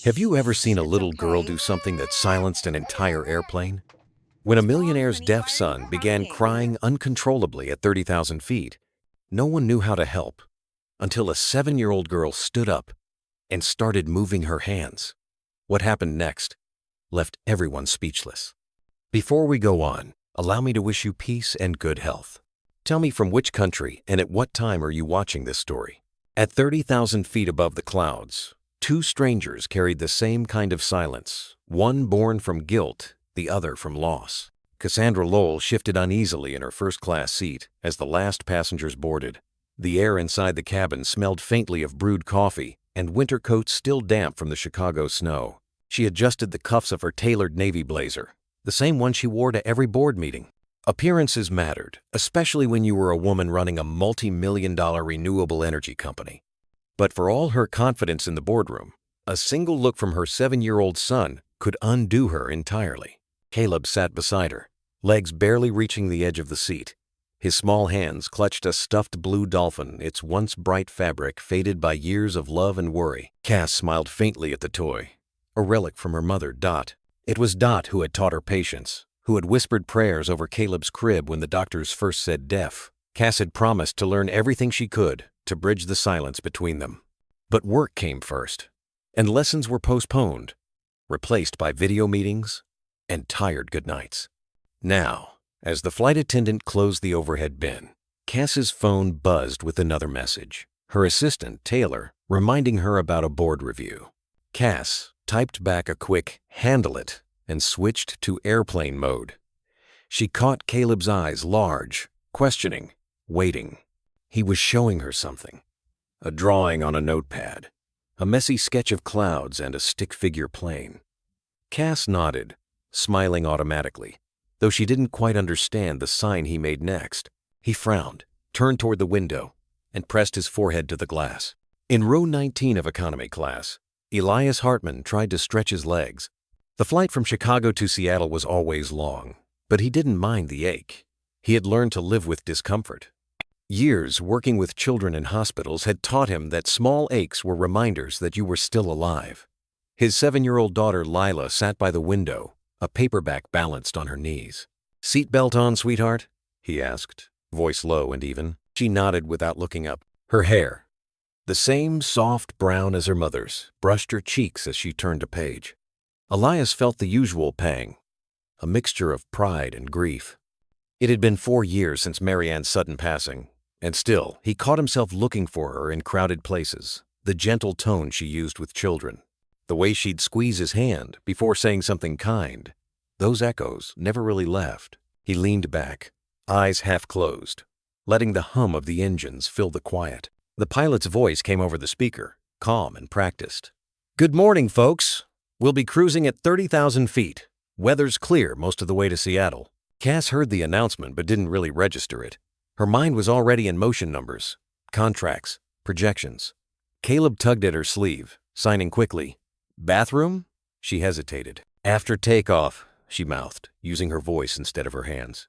Have you ever seen a little girl do something that silenced an entire airplane? When a millionaire's deaf son began crying uncontrollably at 30,000 feet, no one knew how to help until a 7-year-old girl stood up and started moving her hands. What happened next left everyone speechless. Before we go on, allow me to wish you peace and good health. Tell me, from which country and at what time are you watching this story? At 30,000 feet above the clouds, two strangers carried the same kind of silence, one born from guilt, the other from loss. Cassandra Lowell shifted uneasily in her first-class seat as the last passengers boarded. The air inside the cabin smelled faintly of brewed coffee and winter coats still damp from the Chicago snow. She adjusted the cuffs of her tailored navy blazer, the same one she wore to every board meeting. Appearances mattered, especially when you were a woman running a multi-million-dollar renewable energy company. But for all her confidence in the boardroom, a single look from her 7-year-old son could undo her entirely. Caleb sat beside her, legs barely reaching the edge of the seat. His small hands clutched a stuffed blue dolphin, its once bright fabric faded by years of love and worry. Cass smiled faintly at the toy, a relic from her mother, Dot. It was Dot who had taught her patience, who had whispered prayers over Caleb's crib when the doctors first said deaf. Cass had promised to learn everything she could to bridge the silence between them. But work came first, and lessons were postponed, replaced by video meetings and tired goodnights. Now, as the flight attendant closed the overhead bin, Cass's phone buzzed with another message, her assistant, Taylor, reminding her about a board review. Cass typed back a quick "handle it" and switched to airplane mode. She caught Caleb's eyes, large, questioning, waiting. He was showing her something. A drawing on a notepad, a messy sketch of clouds and a stick figure plane. Cass nodded, smiling automatically, though she didn't quite understand the sign he made next. He frowned, turned toward the window, and pressed his forehead to the glass. In row 19 of economy class, Elias Hartman tried to stretch his legs. The flight from Chicago to Seattle was always long, but he didn't mind the ache. He had learned to live with discomfort. Years working with children in hospitals had taught him that small aches were reminders that you were still alive. His 7-year-old daughter Lila sat by the window, a paperback balanced on her knees. "Seatbelt on, sweetheart?" he asked, voice low and even. She nodded without looking up. Her hair, the same soft brown as her mother's, brushed her cheeks as she turned a page. Elias felt the usual pang, a mixture of pride and grief. It had been 4 years since Marianne's sudden passing, and still he caught himself looking for her in crowded places, the gentle tone she used with children, the way she'd squeeze his hand before saying something kind. Those echoes never really left. He leaned back, eyes half closed, letting the hum of the engines fill the quiet. The pilot's voice came over the speaker, calm and practiced. "Good morning, folks. We'll be cruising at 30,000 feet. Weather's clear most of the way to Seattle." Cass heard the announcement but didn't really register it. Her mind was already in motion numbers, contracts, projections. Caleb tugged at her sleeve, signing quickly. "Bathroom?" She hesitated. "After takeoff," she mouthed, using her voice instead of her hands.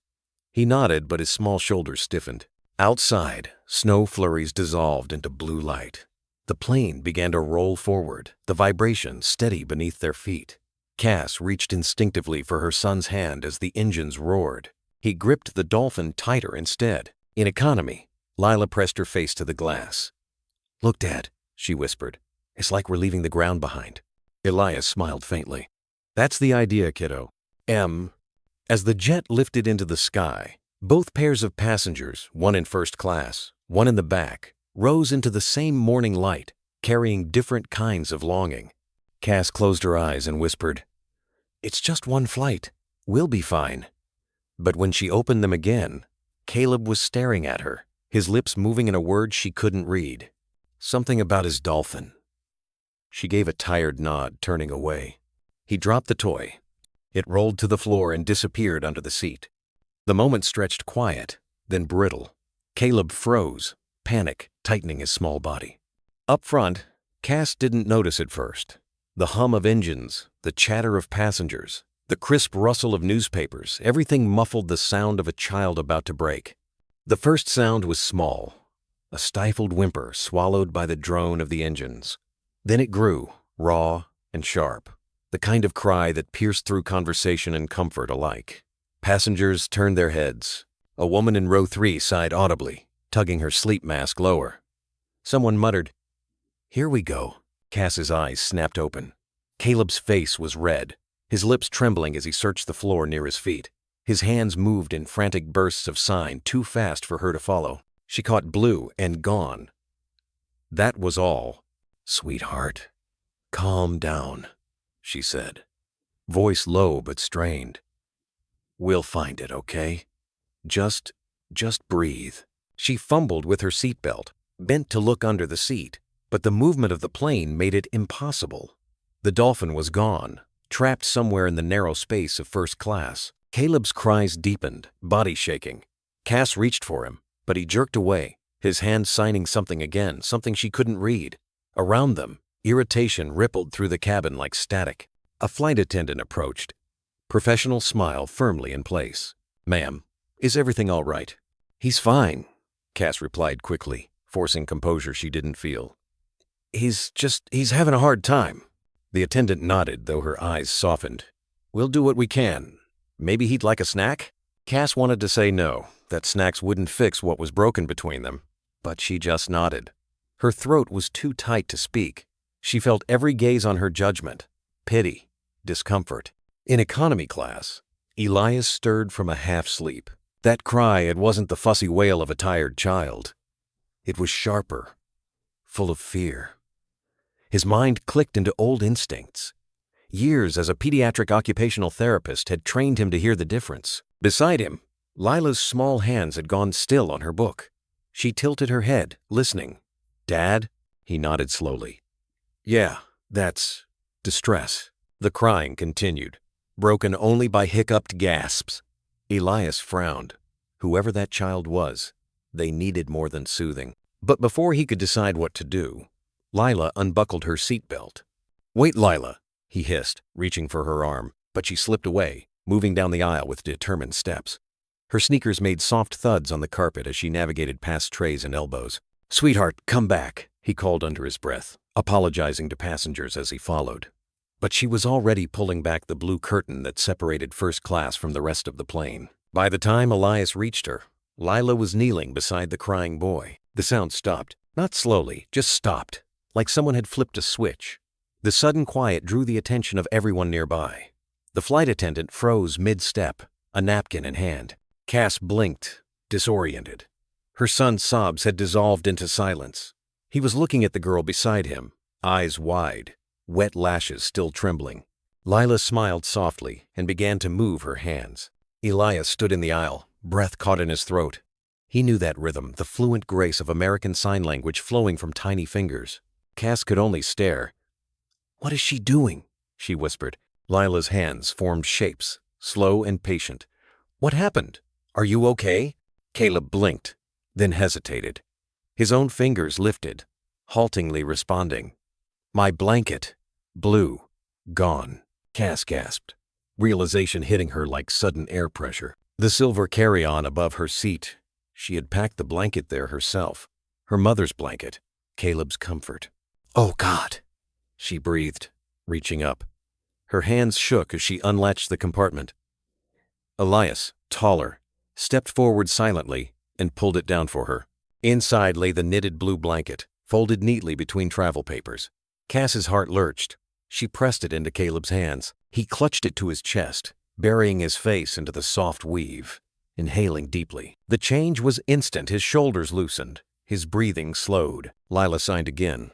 He nodded, but his small shoulders stiffened. Outside, snow flurries dissolved into blue light. The plane began to roll forward, the vibration steady beneath their feet. Cass reached instinctively for her son's hand as the engines roared. He gripped the dolphin tighter instead. In economy, Lila pressed her face to the glass. "Look, Dad," she whispered. "It's like we're leaving the ground behind." Elias smiled faintly. "That's the idea, kiddo." As the jet lifted into the sky, both pairs of passengers, one in first class, one in the back, rose into the same morning light, carrying different kinds of longing. Cass closed her eyes and whispered, "It's just one flight. We'll be fine." But when she opened them again, Caleb was staring at her, his lips moving in a word she couldn't read. Something about his dolphin. She gave a tired nod, turning away. He dropped the toy. It rolled to the floor and disappeared under the seat. The moment stretched quiet, then brittle. Caleb froze, panic tightening his small body. Up front, Cass didn't notice at first. The hum of engines, the chatter of passengers, the crisp rustle of newspapers, everything muffled the sound of a child about to break. The first sound was small, a stifled whimper swallowed by the drone of the engines. Then it grew, raw, and sharp, the kind of cry that pierced through conversation and comfort alike. Passengers turned their heads. A woman in row 3 sighed audibly, tugging her sleep mask lower. Someone muttered, "Here we go." Cass's eyes snapped open. Caleb's face was red, his lips trembling as he searched the floor near his feet. His hands moved in frantic bursts of sign too fast for her to follow. She caught blue and gone. That was all. "Sweetheart, calm down," she said, voice low but strained. "We'll find it, okay? Just breathe." She fumbled with her seatbelt, bent to look under the seat, but the movement of the plane made it impossible. The Dolphin was gone, trapped somewhere in the narrow space of first class. Caleb's cries deepened, body shaking. Cass reached for him, but he jerked away, his hand signing something again, something she couldn't read. Around them, irritation rippled through the cabin like static. A flight attendant approached, professional smile firmly in place. "Ma'am, is everything all right?" "He's fine," Cass replied quickly, forcing composure she didn't feel. He's having a hard time." The attendant nodded, though her eyes softened. "We'll do what we can. Maybe he'd like a snack?" Cass wanted to say no, that snacks wouldn't fix what was broken between them, but she just nodded. Her throat was too tight to speak. She felt every gaze on her judgment, pity, discomfort. In economy class, Elias stirred from a half-sleep. That cry, it wasn't the fussy wail of a tired child. It was sharper, full of fear. His mind clicked into old instincts. Years as a pediatric occupational therapist had trained him to hear the difference. Beside him, Lila's small hands had gone still on her book. She tilted her head, listening. "Dad?" He nodded slowly. "Yeah, that's distress." The crying continued, broken only by hiccuped gasps. Elias frowned. Whoever that child was, they needed more than soothing. But before he could decide what to do, Lila unbuckled her seatbelt. "Wait, Lila," he hissed, reaching for her arm, but she slipped away, moving down the aisle with determined steps. Her sneakers made soft thuds on the carpet as she navigated past trays and elbows. "Sweetheart, come back," he called under his breath, apologizing to passengers as he followed. But she was already pulling back the blue curtain that separated first class from the rest of the plane. By the time Elias reached her, Lila was kneeling beside the crying boy. The sound stopped, not slowly, just stopped, like someone had flipped a switch. The sudden quiet drew the attention of everyone nearby. The flight attendant froze mid-step, a napkin in hand. Cass blinked, disoriented. Her son's sobs had dissolved into silence. He was looking at the girl beside him, eyes wide, wet lashes still trembling. Lila smiled softly and began to move her hands. Elias stood in the aisle, breath caught in his throat. He knew that rhythm, the fluent grace of American Sign Language flowing from tiny fingers. Cass could only stare. "What is she doing?" she whispered. Lila's hands formed shapes, slow and patient. "What happened? Are you okay?" Caleb blinked, then hesitated. His own fingers lifted, haltingly responding. "My blanket. Blue. Gone." Cass gasped, realization hitting her like sudden air pressure. The silver carry-on above her seat. She had packed the blanket there herself. Her mother's blanket. Caleb's comfort. "Oh, God," she breathed, reaching up. Her hands shook as she unlatched the compartment. Elias, taller, stepped forward silently and pulled it down for her. Inside lay the knitted blue blanket, folded neatly between travel papers. Cass's heart lurched. She pressed it into Caleb's hands. He clutched it to his chest, burying his face into the soft weave, inhaling deeply. The change was instant. His shoulders loosened. His breathing slowed. Lila signed again.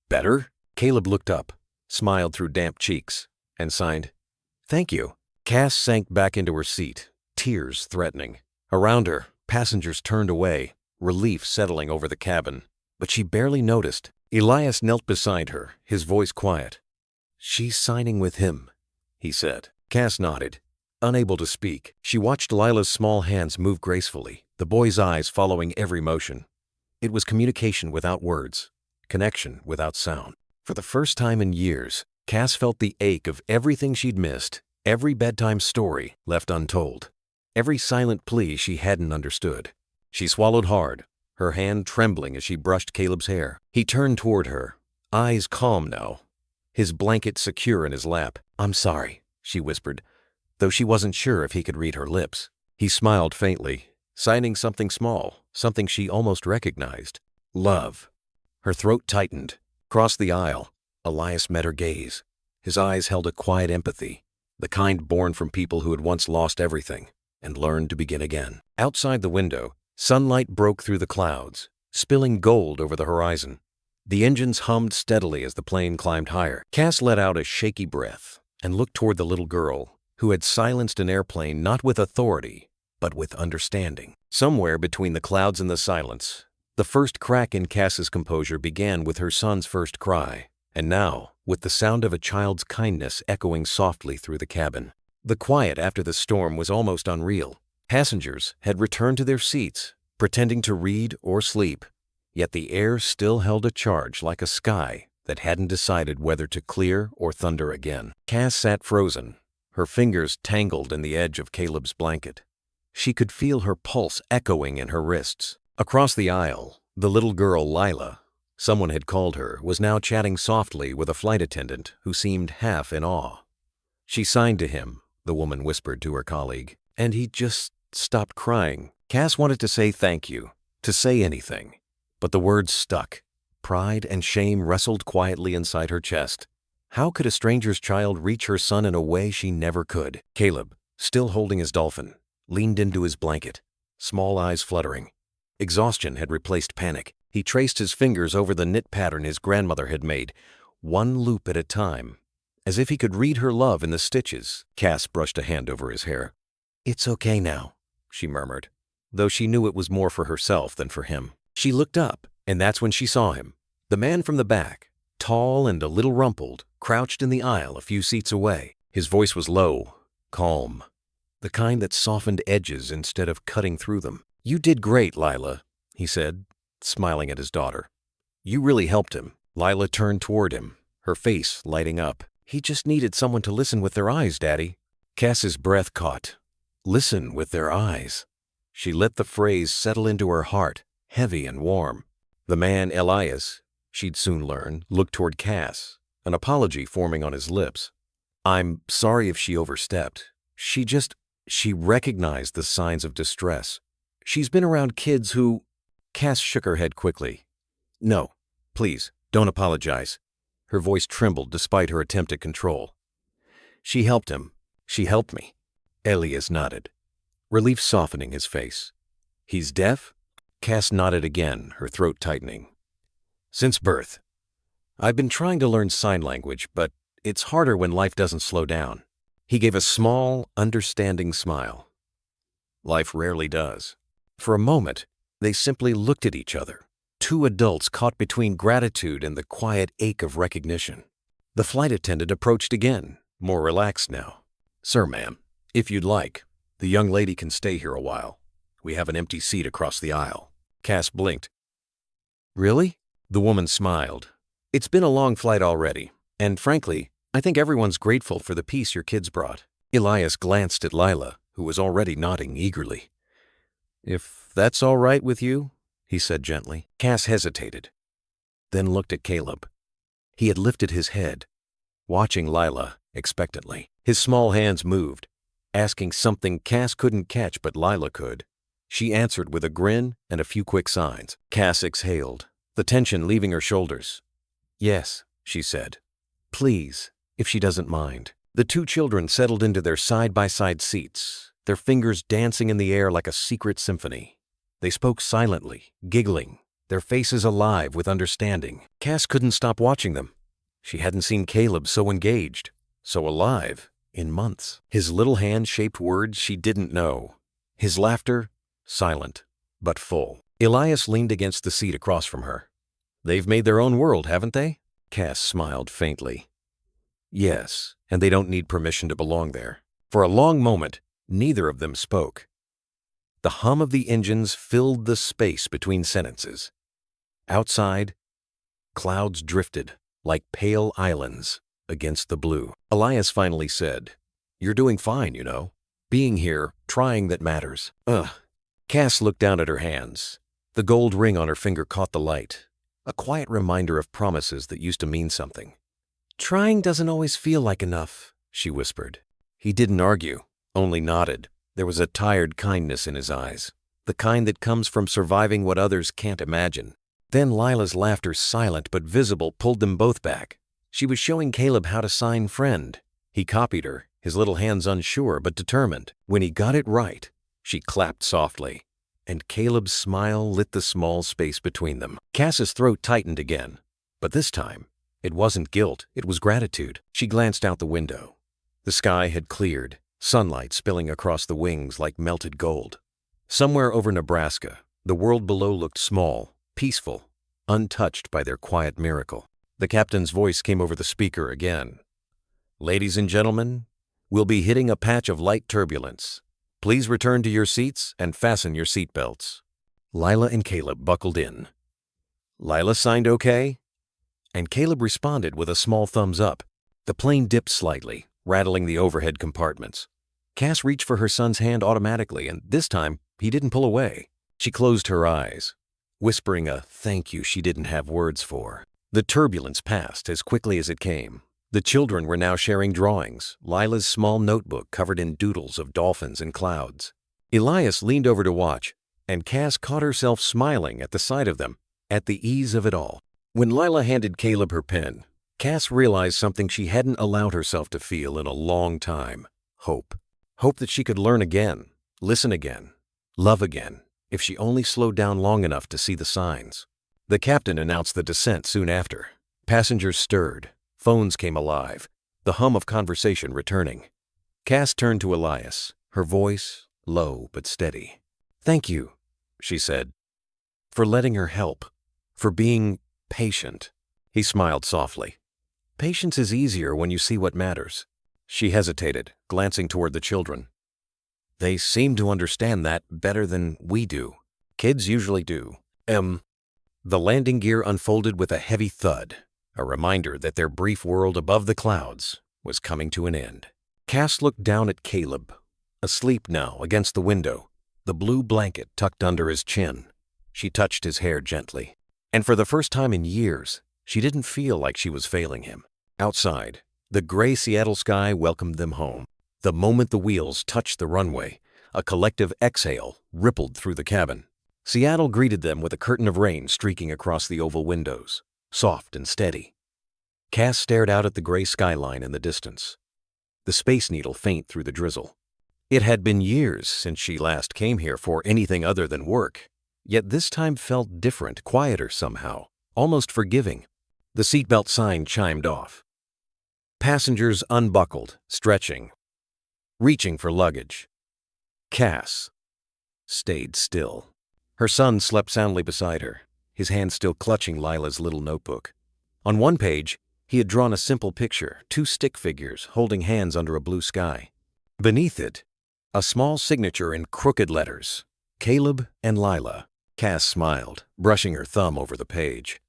"Better?" Caleb looked up, smiled through damp cheeks, and signed, "Thank you." Cass sank back into her seat, tears threatening. Around her, passengers turned away, relief settling over the cabin. But she barely noticed. Elias knelt beside her, his voice quiet. "She's signing with him," he said. Cass nodded. Unable to speak, she watched Lila's small hands move gracefully, the boy's eyes following every motion. It was communication without words, connection without sound. For the first time in years, Cass felt the ache of everything she'd missed, every bedtime story left untold, every silent plea she hadn't understood. She swallowed hard, her hand trembling as she brushed Caleb's hair. He turned toward her, eyes calm now, his blanket secure in his lap. "I'm sorry," she whispered, though she wasn't sure if he could read her lips. He smiled faintly, signing something small, something she almost recognized. Love. Her throat tightened. Across the aisle, Elias met her gaze. His eyes held a quiet empathy, the kind born from people who had once lost everything and learned to begin again. Outside the window, sunlight broke through the clouds, spilling gold over the horizon. The engines hummed steadily as the plane climbed higher. Cass let out a shaky breath and looked toward the little girl, who had silenced an airplane not with authority, but with understanding. Somewhere between the clouds and the silence, the first crack in Cass's composure began with her son's first cry, and now, with the sound of a child's kindness echoing softly through the cabin. The quiet after the storm was almost unreal. Passengers had returned to their seats, pretending to read or sleep, yet the air still held a charge like a sky that hadn't decided whether to clear or thunder again. Cass sat frozen, her fingers tangled in the edge of Caleb's blanket. She could feel her pulse echoing in her wrists. Across the aisle, the little girl Lila, someone had called her, was now chatting softly with a flight attendant who seemed half in awe. She signed to him, the woman whispered to her colleague, and he just stopped crying. Cass wanted to say thank you, to say anything, but the words stuck. Pride and shame wrestled quietly inside her chest. How could a stranger's child reach her son in a way she never could? Caleb, still holding his dolphin, leaned into his blanket, small eyes fluttering. Exhaustion had replaced panic. He traced his fingers over the knit pattern his grandmother had made, one loop at a time, as if he could read her love in the stitches. Cass brushed a hand over his hair. "It's okay now," she murmured, though she knew it was more for herself than for him. She looked up, and that's when she saw him. The man from the back, tall and a little rumpled, crouched in the aisle a few seats away. His voice was low, calm, the kind that softened edges instead of cutting through them. "You did great, Lila," he said, smiling at his daughter. "You really helped him." Lila turned toward him, her face lighting up. "He just needed someone to listen with their eyes, Daddy." Cass's breath caught. Listen with their eyes. She let the phrase settle into her heart, heavy and warm. The man, Elias, she'd soon learn, looked toward Cass, an apology forming on his lips. "I'm sorry if she overstepped. She recognized the signs of distress. She's been around kids who—" Cass shook her head quickly. "No, please, don't apologize." Her voice trembled despite her attempt at control. "She helped him. She helped me." Elias nodded, relief softening his face. "He's deaf?" Cass nodded again, her throat tightening. "Since birth. I've been trying to learn sign language, but it's harder when life doesn't slow down." He gave a small, understanding smile. "Life rarely does." For a moment, they simply looked at each other, two adults caught between gratitude and the quiet ache of recognition. The flight attendant approached again, more relaxed now. "Sir, ma'am, if you'd like, the young lady can stay here a while. We have an empty seat across the aisle." Cass blinked. "Really?" The woman smiled. "It's been a long flight already, and frankly, I think everyone's grateful for the peace your kids brought." Elias glanced at Lila, who was already nodding eagerly. "If that's all right with you," he said gently. Cass hesitated, then looked at Caleb. He had lifted his head, watching Lila expectantly. His small hands moved, asking something Cass couldn't catch but Lila could. She answered with a grin and a few quick signs. Cass exhaled, the tension leaving her shoulders. "Yes," she said. "Please, if she doesn't mind." The two children settled into their side-by-side seats, their fingers dancing in the air like a secret symphony. They spoke silently, giggling, their faces alive with understanding. Cass couldn't stop watching them. She hadn't seen Caleb so engaged, so alive, in months. His little hand shaped words she didn't know. His laughter, silent, but full. Elias leaned against the seat across from her. "They've made their own world, haven't they?" Cass smiled faintly. "Yes, and they don't need permission to belong there." For a long moment, neither of them spoke. The hum of the engines filled the space between sentences. Outside, clouds drifted like pale islands against the blue. Elias finally said, "You're doing fine, you know. Being here, trying that matters." Ugh. Cass looked down at her hands. The gold ring on her finger caught the light, a quiet reminder of promises that used to mean something. Trying doesn't always feel like enough, she whispered. He didn't argue, only nodded. There was a tired kindness in his eyes, the kind that comes from surviving what others can't imagine. Then Lila's laughter, silent but visible, pulled them both back. She was showing Caleb how to sign friend. He copied her, his little hands unsure but determined. When he got it right, she clapped softly, and Caleb's smile lit the small space between them. Cass's throat tightened again, but this time, it wasn't guilt, it was gratitude. She glanced out the window. The sky had cleared, sunlight spilling across the wings like melted gold. Somewhere over Nebraska, the world below looked small, peaceful, untouched by their quiet miracle. The captain's voice came over the speaker again. Ladies and gentlemen, we'll be hitting a patch of light turbulence. Please return to your seats and fasten your seatbelts. Lila and Caleb buckled in. Lila signed okay, and Caleb responded with a small thumbs up. The plane dipped slightly, rattling the overhead compartments. Cass reached for her son's hand automatically, and this time, he didn't pull away. She closed her eyes, whispering a thank you she didn't have words for. The turbulence passed as quickly as it came. The children were now sharing drawings, Lila's small notebook covered in doodles of dolphins and clouds. Elias leaned over to watch, and Cass caught herself smiling at the sight of them, at the ease of it all. When Lila handed Caleb her pen, Cass realized something she hadn't allowed herself to feel in a long time. Hope. Hope that she could learn again, listen again, love again, if she only slowed down long enough to see the signs. The captain announced the descent soon after. Passengers stirred. Phones came alive, the hum of conversation returning. Cass turned to Elias, her voice low but steady. Thank you, she said, for letting her help, for being patient. He smiled softly. Patience is easier when you see what matters. She hesitated, glancing toward the children. They seem to understand that better than we do. Kids usually do. The landing gear unfolded with a heavy thud, a reminder that their brief world above the clouds was coming to an end. Cass looked down at Caleb, asleep now against the window, the blue blanket tucked under his chin. She touched his hair gently, and for the first time in years, she didn't feel like she was failing him. Outside, the gray Seattle sky welcomed them home. The moment the wheels touched the runway, a collective exhale rippled through the cabin. Seattle greeted them with a curtain of rain streaking across the oval windows, soft and steady. Cass stared out at the gray skyline in the distance, the Space Needle faint through the drizzle. It had been years since she last came here for anything other than work, yet this time felt different, quieter somehow, almost forgiving. The seatbelt sign chimed off. Passengers unbuckled, stretching, reaching for luggage. Cass stayed still. Her son slept soundly beside her, his hand still clutching Lila's little notebook. On one page, he had drawn a simple picture, 2 stick figures holding hands under a blue sky. Beneath it, a small signature in crooked letters, Caleb and Lila. Cass smiled, brushing her thumb over the page.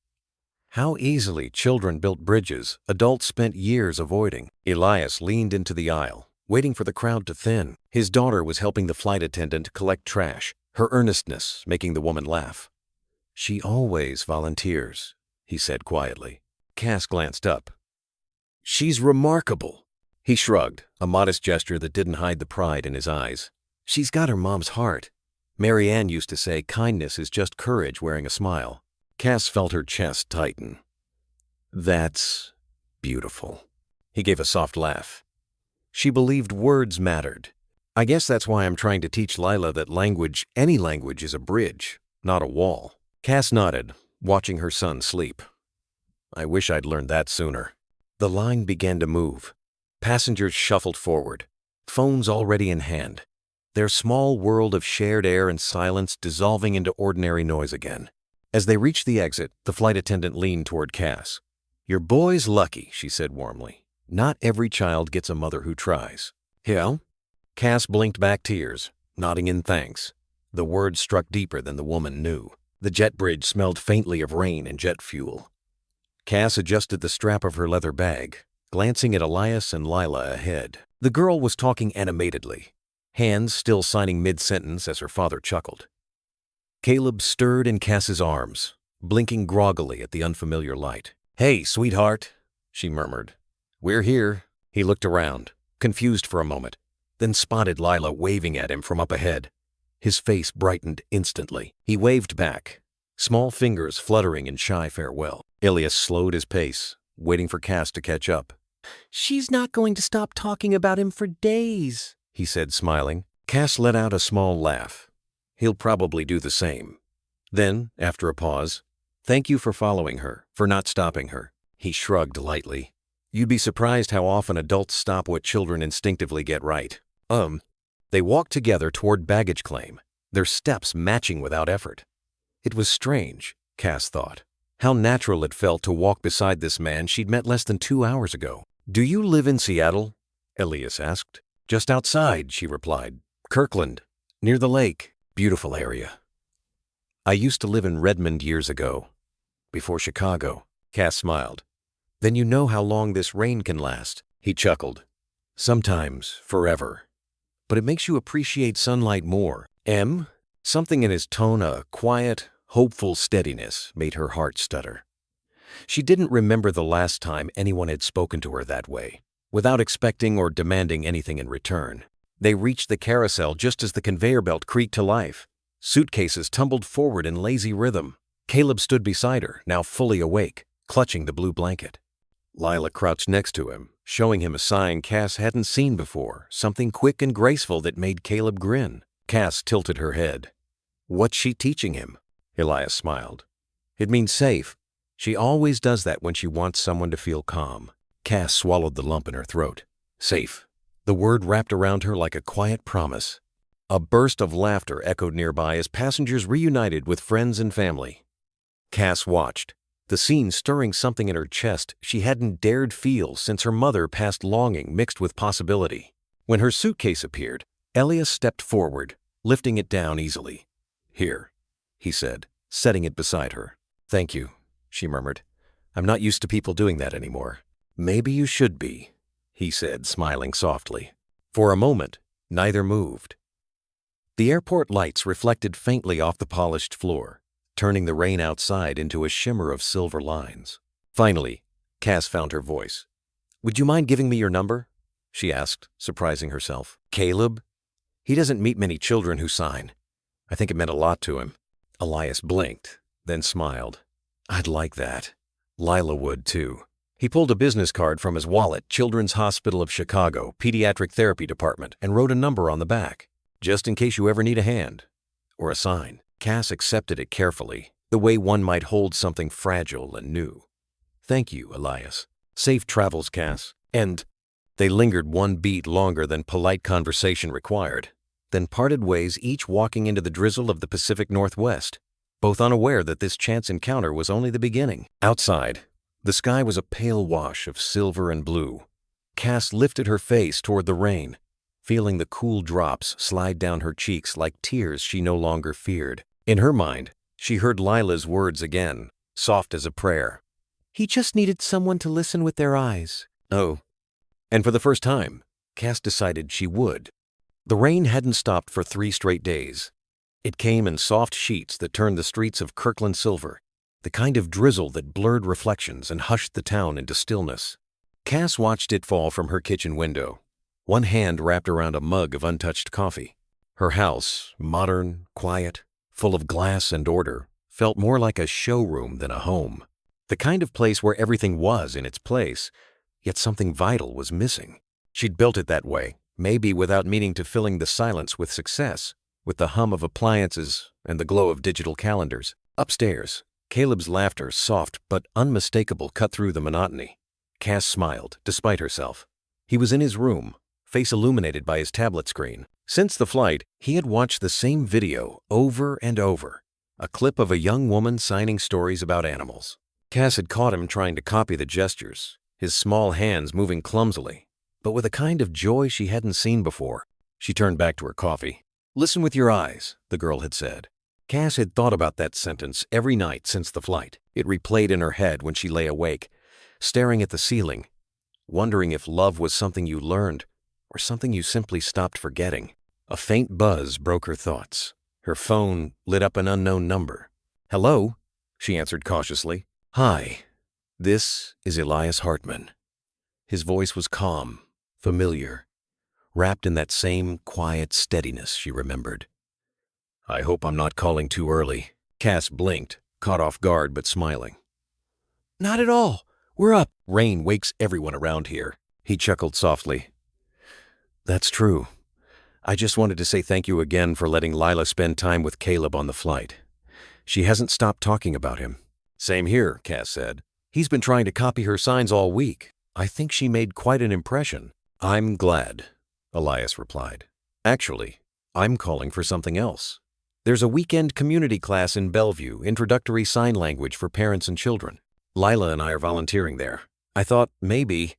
How easily children built bridges adults spent years avoiding. Elias leaned into the aisle, waiting for the crowd to thin. His daughter was helping the flight attendant collect trash, her earnestness making the woman laugh. She always volunteers, he said quietly. Cass glanced up. She's remarkable. He shrugged, a modest gesture that didn't hide the pride in his eyes. She's got her mom's heart. Mary Ann used to say kindness is just courage wearing a smile. Cass felt her chest tighten. That's beautiful. He gave a soft laugh. She believed words mattered. I guess that's why I'm trying to teach Lila that language, any language, is a bridge, not a wall. Cass nodded, watching her son sleep. I wish I'd learned that sooner. The line began to move. Passengers shuffled forward, phones already in hand, their small world of shared air and silence dissolving into ordinary noise again. As they reached the exit, the flight attendant leaned toward Cass. Your boy's lucky, she said warmly. Not every child gets a mother who tries. Yeah? Cass blinked back tears, nodding in thanks. The words struck deeper than the woman knew. The jet bridge smelled faintly of rain and jet fuel. Cass adjusted the strap of her leather bag, glancing at Elias and Lila ahead. The girl was talking animatedly, hands still signing mid-sentence as her father chuckled. Caleb stirred in Cass's arms, blinking groggily at the unfamiliar light. Hey, sweetheart, she murmured, "We're here." He looked around, confused for a moment, then spotted Lila waving at him from up ahead. His face brightened instantly. He waved back, small fingers fluttering in shy farewell. Elias slowed his pace, waiting for Cass to catch up. "She's not going to stop talking about him for days," he said, smiling. Cass let out a small laugh. He'll probably do the same. Then, after a pause, "Thank you for following her, for not stopping her." He shrugged lightly. "You'd be surprised how often adults stop what children instinctively get right." They walked together toward baggage claim, their steps matching without effort. It was strange, Cass thought, how natural it felt to walk beside this man she'd met less than 2 hours ago. "Do you live in Seattle?" Elias asked. "Just outside," she replied. "Kirkland, near the lake. Beautiful area." "I used to live in Redmond years ago, before Chicago." Cass smiled. "Then you know how long this rain can last." He chuckled. "Sometimes forever. But it makes you appreciate sunlight more." Something in his tone, a quiet, hopeful steadiness, made her heart stutter. She didn't remember the last time anyone had spoken to her that way, without expecting or demanding anything in return. They reached the carousel just as the conveyor belt creaked to life. Suitcases tumbled forward in lazy rhythm. Caleb stood beside her, now fully awake, clutching the blue blanket. Lila crouched next to him, showing him a sign Cass hadn't seen before, something quick and graceful that made Caleb grin. Cass tilted her head. "What's she teaching him?" Elias smiled. "It means safe. She always does that when she wants someone to feel calm." Cass swallowed the lump in her throat. Safe. The word wrapped around her like a quiet promise. A burst of laughter echoed nearby as passengers reunited with friends and family. Cass watched, the scene stirring something in her chest she hadn't dared feel since her mother passed, longing mixed with possibility. When her suitcase appeared, Elias stepped forward, lifting it down easily. "Here," he said, setting it beside her. "Thank you," she murmured. "I'm not used to people doing that anymore." "Maybe you should be," he said, smiling softly. For a moment, neither moved. The airport lights reflected faintly off the polished floor, turning the rain outside into a shimmer of silver lines. Finally, Cass found her voice. "Would you mind giving me your number?" she asked, surprising herself. "Caleb? He doesn't meet many children who sign." I think it meant a lot to him. Elias blinked, then smiled. "I'd like that. Lila would, too." He pulled a business card from his wallet, Children's Hospital of Chicago, Pediatric Therapy Department, and wrote a number on the back, just in case you ever need a hand. Or a sign. Cass accepted it carefully, the way one might hold something fragile and new. "Thank you, Elias. Safe travels, Cass." And they lingered one beat longer than polite conversation required, then parted ways, each walking into the drizzle of the Pacific Northwest, both unaware that this chance encounter was only the beginning. Outside, the sky was a pale wash of silver and blue. Cass lifted her face toward the rain, feeling the cool drops slide down her cheeks like tears she no longer feared. In her mind, she heard Lila's words again, soft as a prayer. "He just needed someone to listen with their eyes." Oh. And for the first time, Cass decided she would. The rain hadn't stopped for 3 straight days. It came in soft sheets that turned the streets of Kirkland silver, the kind of drizzle that blurred reflections and hushed the town into stillness. Cass watched it fall from her kitchen window, one hand wrapped around a mug of untouched coffee. Her house, modern, quiet, full of glass and order, felt more like a showroom than a home. The kind of place where everything was in its place, yet something vital was missing. She'd built it that way, maybe without meaning to, filling the silence with success, with the hum of appliances and the glow of digital calendars. Upstairs, Caleb's laughter, soft but unmistakable, cut through the monotony. Cass smiled, despite herself. He was in his room, face illuminated by his tablet screen. Since the flight, he had watched the same video over and over, a clip of a young woman signing stories about animals. Cass had caught him trying to copy the gestures, his small hands moving clumsily, but with a kind of joy she hadn't seen before. She turned back to her coffee. "Listen with your eyes," the girl had said. Cass had thought about that sentence every night since the flight. It replayed in her head when she lay awake, staring at the ceiling, wondering if love was something you learned or something you simply stopped forgetting. A faint buzz broke her thoughts. Her phone lit up an unknown number. "Hello?" she answered cautiously. "Hi, this is Elias Hartman." His voice was calm, familiar, wrapped in that same quiet steadiness she remembered. "I hope I'm not calling too early." Cass blinked, caught off guard but smiling. "Not at all. We're up." "Rain wakes everyone around here." He chuckled softly. "That's true. I just wanted to say thank you again for letting Lila spend time with Caleb on the flight. She hasn't stopped talking about him." "Same here," Cass said. "He's been trying to copy her signs all week. I think she made quite an impression." "I'm glad," Elias replied. "Actually, I'm calling for something else. There's a weekend community class in Bellevue, introductory sign language for parents and children. Lila and I are volunteering there. I thought maybe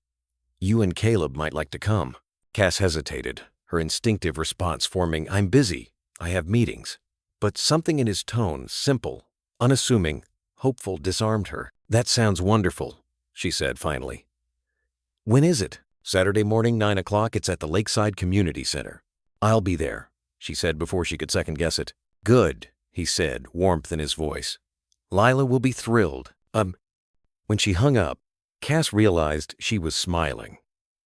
you and Caleb might like to come." Cass hesitated, her instinctive response forming, "I'm busy. I have meetings." But something in his tone, simple, unassuming, hopeful, disarmed her. "That sounds wonderful," she said finally. "When is it?" "Saturday morning, 9 o'clock. It's at the Lakeside Community Center." "I'll be there," she said before she could second guess it. "Good," he said, warmth in his voice. "Lila will be thrilled." When she hung up, Cass realized she was smiling.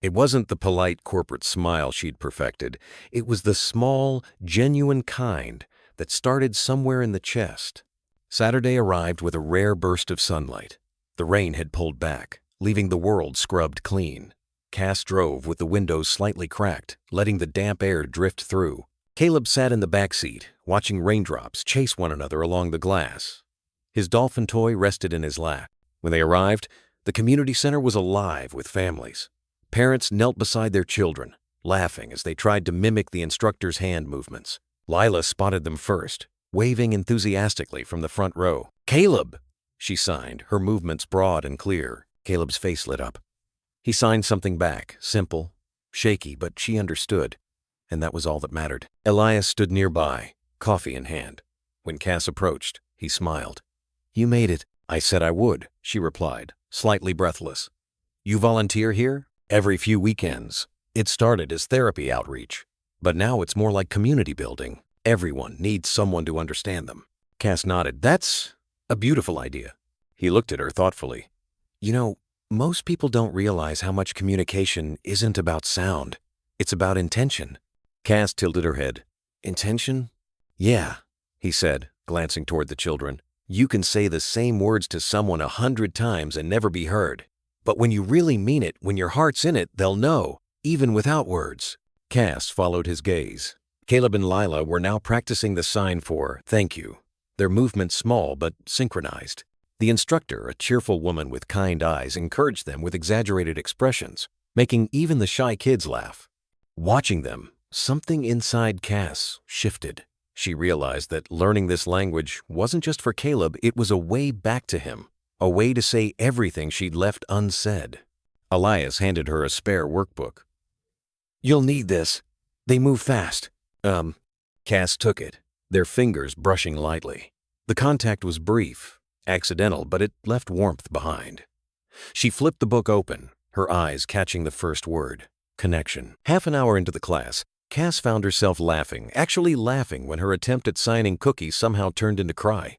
It wasn't the polite corporate smile she'd perfected. It was the small, genuine kind that started somewhere in the chest. Saturday arrived with a rare burst of sunlight. The rain had pulled back, leaving the world scrubbed clean. Cass drove with the windows slightly cracked, letting the damp air drift through. Caleb sat in the back seat, watching raindrops chase one another along the glass. His dolphin toy rested in his lap. When they arrived, the community center was alive with families. Parents knelt beside their children, laughing as they tried to mimic the instructor's hand movements. Lila spotted them first, waving enthusiastically from the front row. "Caleb!" she signed, her movements broad and clear. Caleb's face lit up. He signed something back, simple, shaky, but she understood, and that was all that mattered. Elias stood nearby, coffee in hand. When Cass approached, he smiled. "You made it." "I said I would," she replied, slightly breathless. "You volunteer here?" "Every few weekends. It started as therapy outreach, but now it's more like community building. Everyone needs someone to understand them." Cass nodded. "That's a beautiful idea." He looked at her thoughtfully. "You know, most people don't realize how much communication isn't about sound. It's about intention." Cass tilted her head. "Intention?" "Yeah," he said, glancing toward the children. "You can say the same words to someone 100 times and never be heard. But when you really mean it, when your heart's in it, they'll know, even without words." Cass followed his gaze. Caleb and Lila were now practicing the sign for thank you, their movements small but synchronized. The instructor, a cheerful woman with kind eyes, encouraged them with exaggerated expressions, making even the shy kids laugh. Watching them, something inside Cass shifted. She realized that learning this language wasn't just for Caleb, it was a way back to him, a way to say everything she'd left unsaid. Elias handed her a spare workbook. "You'll need this. They move fast." Cass took it, their fingers brushing lightly. The contact was brief, accidental, but it left warmth behind. She flipped the book open, her eyes catching the first word, connection. Half an hour into the class, Cass found herself laughing, actually laughing when her attempt at signing cookies somehow turned into cry.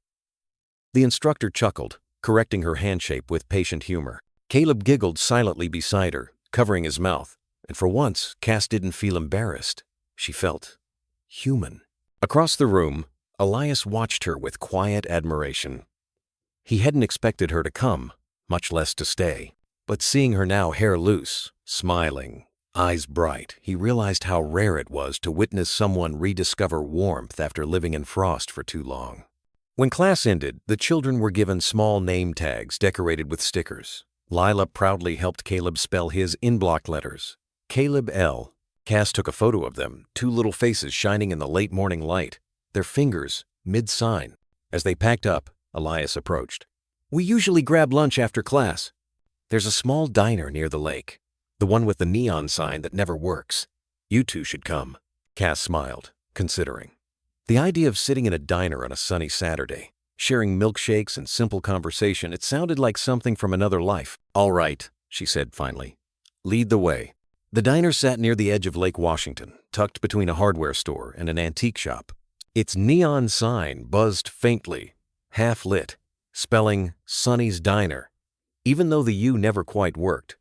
The instructor chuckled, correcting her hand shape with patient humor. Caleb giggled silently beside her, covering his mouth, and for once, Cass didn't feel embarrassed. She felt human. Across the room, Elias watched her with quiet admiration. He hadn't expected her to come, much less to stay. But seeing her now hair loose, smiling, eyes bright, he realized how rare it was to witness someone rediscover warmth after living in frost for too long. When class ended, the children were given small name tags decorated with stickers. Lila proudly helped Caleb spell his in block letters. Caleb L. Cass took a photo of them, two little faces shining in the late morning light, their fingers mid-sign. As they packed up, Elias approached. "We usually grab lunch after class. There's a small diner near the lake, the one with the neon sign that never works. You two should come." Cass smiled, considering. The idea of sitting in a diner on a sunny Saturday, sharing milkshakes and simple conversation, it sounded like something from another life. "All right," she said finally. "Lead the way." The diner sat near the edge of Lake Washington, tucked between a hardware store and an antique shop. Its neon sign buzzed faintly, half-lit, spelling Sonny's Diner, even though the U never quite worked.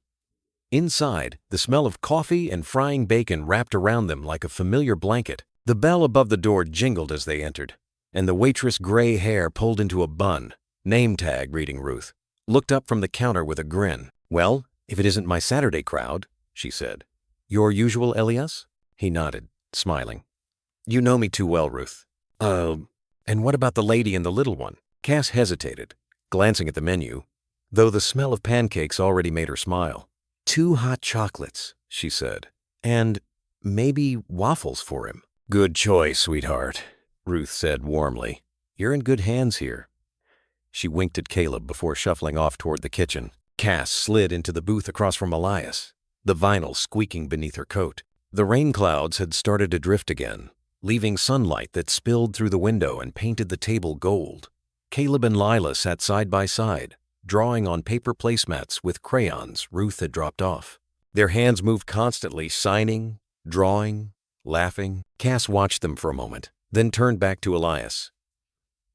Inside, the smell of coffee and frying bacon wrapped around them like a familiar blanket. The bell above the door jingled as they entered, and the waitress' gray hair pulled into a bun, name tag reading Ruth, looked up from the counter with a grin. "Well, if it isn't my Saturday crowd," she said. "Your usual Elias?" He nodded, smiling. "You know me too well, Ruth." And what about the lady and the little one?" Cass hesitated, glancing at the menu, though the smell of pancakes already made her smile. "2 hot chocolates," she said, "and maybe waffles for him." "Good choice, sweetheart," Ruth said warmly. "You're in good hands here." She winked at Caleb before shuffling off toward the kitchen. Cass slid into the booth across from Elias, the vinyl squeaking beneath her coat. The rain clouds had started to drift again, leaving sunlight that spilled through the window and painted the table gold. Caleb and Lila sat side by side, drawing on paper placemats with crayons Ruth had dropped off. Their hands moved constantly, signing, drawing, laughing. Cass watched them for a moment, then turned back to Elias.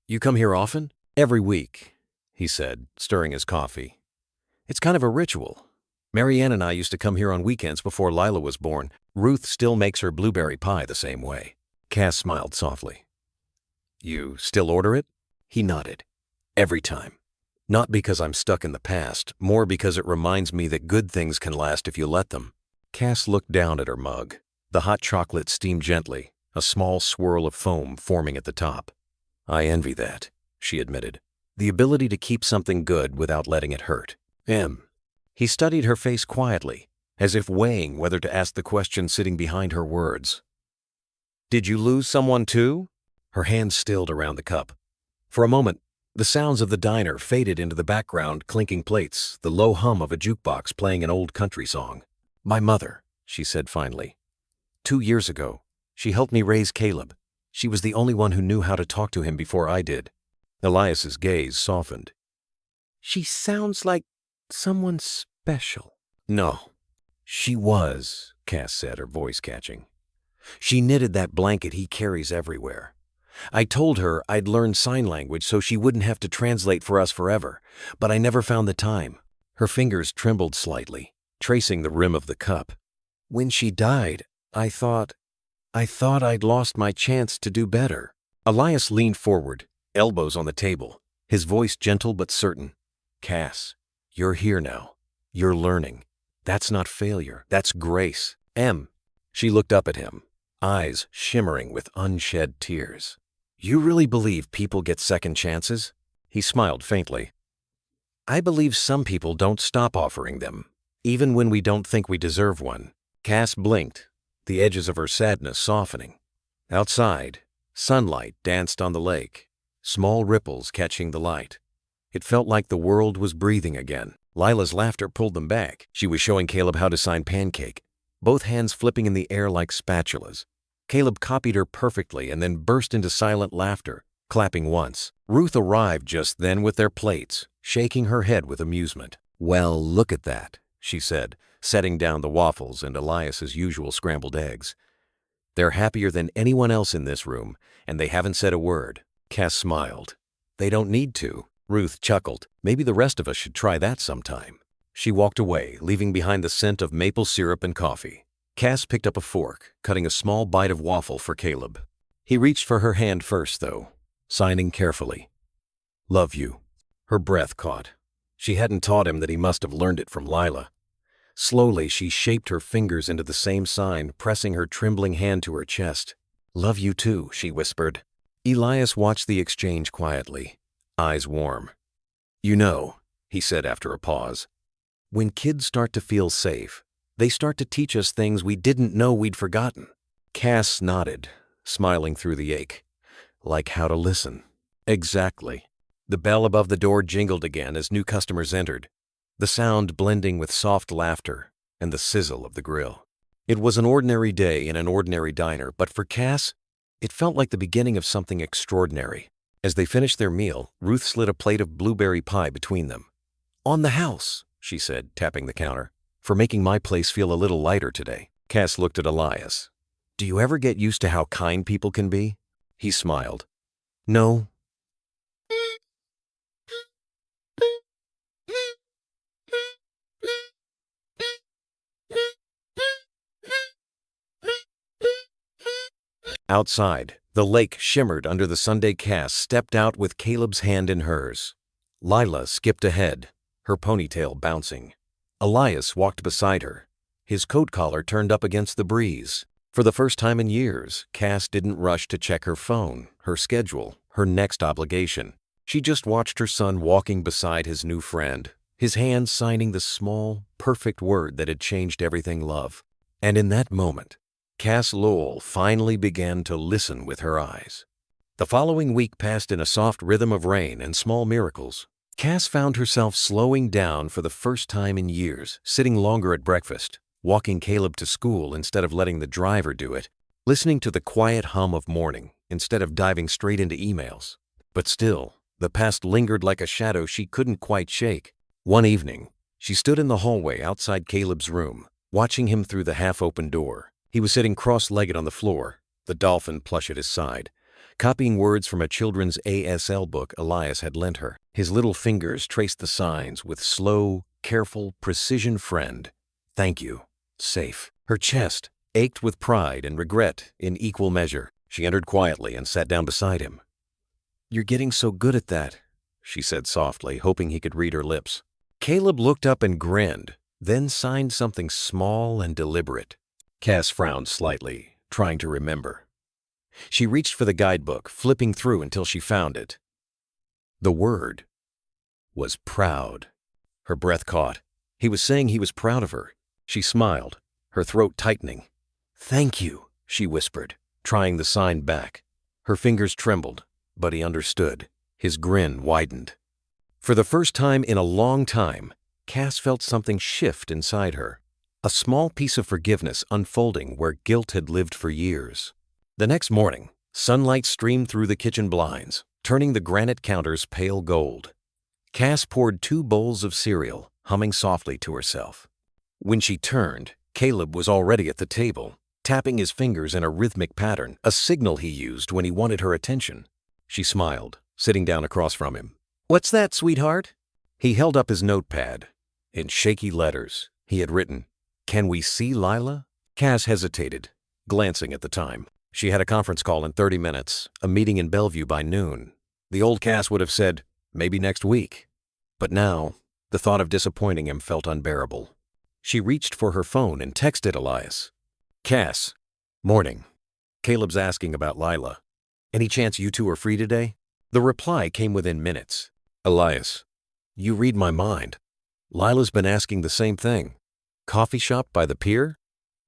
"You come here often?" "Every week," he said, stirring his coffee. "It's kind of a ritual. Marianne and I used to come here on weekends before Lila was born. Ruth still makes her blueberry pie the same way." Cass smiled softly. "You still order it?" He nodded. "Every time. Not because I'm stuck in the past, more because it reminds me that good things can last if you let them." Cass looked down at her mug. The hot chocolate steamed gently, a small swirl of foam forming at the top. "I envy that," she admitted. "The ability to keep something good without letting it hurt." He studied her face quietly, as if weighing whether to ask the question sitting behind her words. "Did you lose someone too?" Her hands stilled around the cup. For a moment, the sounds of the diner faded into the background, clinking plates, the low hum of a jukebox playing an old country song. "My mother," she said finally. 2 years ago, she helped me raise Caleb. She was the only one who knew how to talk to him before I did." Elias's gaze softened. "She sounds like someone special." "No, she was," Cass said, her voice catching. "She knitted that blanket he carries everywhere. I told her I'd learn sign language so she wouldn't have to translate for us forever, but I never found the time." Her fingers trembled slightly, tracing the rim of the cup. "When she died, I thought I'd lost my chance to do better." Elias leaned forward, elbows on the table, his voice gentle but certain. "Cass, you're here now. You're learning. That's not failure. That's grace." She looked up at him, eyes shimmering with unshed tears. "You really believe people get second chances?" He smiled faintly. "I believe some people don't stop offering them, even when we don't think we deserve one." Cass blinked, the edges of her sadness softening. Outside, sunlight danced on the lake, small ripples catching the light. It felt like the world was breathing again. Lila's laughter pulled them back. She was showing Caleb how to sign pancake, both hands flipping in the air like spatulas. Caleb copied her perfectly and then burst into silent laughter, clapping once. Ruth arrived just then with their plates, shaking her head with amusement. "Well, look at that," she said, setting down the waffles and Elias's usual scrambled eggs. "They're happier than anyone else in this room, and they haven't said a word." Cass smiled. "They don't need to." Ruth chuckled. "Maybe the rest of us should try that sometime." She walked away, leaving behind the scent of maple syrup and coffee. Cass picked up a fork, cutting a small bite of waffle for Caleb. He reached for her hand first, though, signing carefully. "Love you." Her breath caught. She hadn't taught him that he must have learned it from Lila. Slowly, she shaped her fingers into the same sign, pressing her trembling hand to her chest. "Love you too," she whispered. Elias watched the exchange quietly, eyes warm. "You know," he said after a pause, "when kids start to feel safe, they start to teach us things we didn't know we'd forgotten." Cass nodded, smiling through the ache. "Like how to listen." "Exactly." The bell above the door jingled again as new customers entered, the sound blending with soft laughter and the sizzle of the grill. It was an ordinary day in an ordinary diner, but for Cass, it felt like the beginning of something extraordinary. As they finished their meal, Ruth slid a plate of blueberry pie between them. "On the house," she said, tapping the counter, "for making my place feel a little lighter today." Cass looked at Elias. "Do you ever get used to how kind people can be?" He smiled. "No." Outside, the lake shimmered under the Sunday. Cass stepped out with Caleb's hand in hers. Lila skipped ahead, her ponytail bouncing. Elias walked beside her, his coat collar turned up against the breeze. For the first time in years, Cass didn't rush to check her phone, her schedule, her next obligation. She just watched her son walking beside his new friend, his hand signing the small, perfect word that had changed everything: love. And in that moment, Cass Lowell finally began to listen with her eyes. The following week passed in a soft rhythm of rain and small miracles. Cass found herself slowing down for the first time in years, sitting longer at breakfast, walking Caleb to school instead of letting the driver do it, listening to the quiet hum of morning instead of diving straight into emails. But still, the past lingered like a shadow she couldn't quite shake. One evening, she stood in the hallway outside Caleb's room, watching him through the half-open door. He was sitting cross-legged on the floor, the dolphin plush at his side, copying words from a children's ASL book Elias had lent her. His little fingers traced the signs with slow, careful precision. Friend, thank you, safe. Her chest ached with pride and regret in equal measure. She entered quietly and sat down beside him. "You're getting so good at that," she said softly, hoping he could read her lips. Caleb looked up and grinned, then signed something small and deliberate. Cass frowned slightly, trying to remember. She reached for the guidebook, flipping through until she found it. The word was proud. Her breath caught. He was saying he was proud of her. She smiled, her throat tightening. "Thank you," she whispered, trying the sign back. Her fingers trembled, but he understood. His grin widened. For the first time in a long time, Cass felt something shift inside her. A small piece of forgiveness unfolding where guilt had lived for years. The next morning, sunlight streamed through the kitchen blinds, turning the granite counters pale gold. Cass poured 2 bowls of cereal, humming softly to herself. When she turned, Caleb was already at the table, tapping his fingers in a rhythmic pattern, a signal he used when he wanted her attention. She smiled, sitting down across from him. "What's that, sweetheart?" He held up his notepad. In shaky letters, he had written, "Can we see Lila?" Cass hesitated, glancing at the time. She had a conference call in 30 minutes, a meeting in Bellevue by noon. The old Cass would have said, maybe next week. But now, the thought of disappointing him felt unbearable. She reached for her phone and texted Elias. "Cass, morning. Caleb's asking about Lila. Any chance you two are free today?" The reply came within minutes. "Elias, you read my mind. Lila's been asking the same thing. Coffee shop by the pier?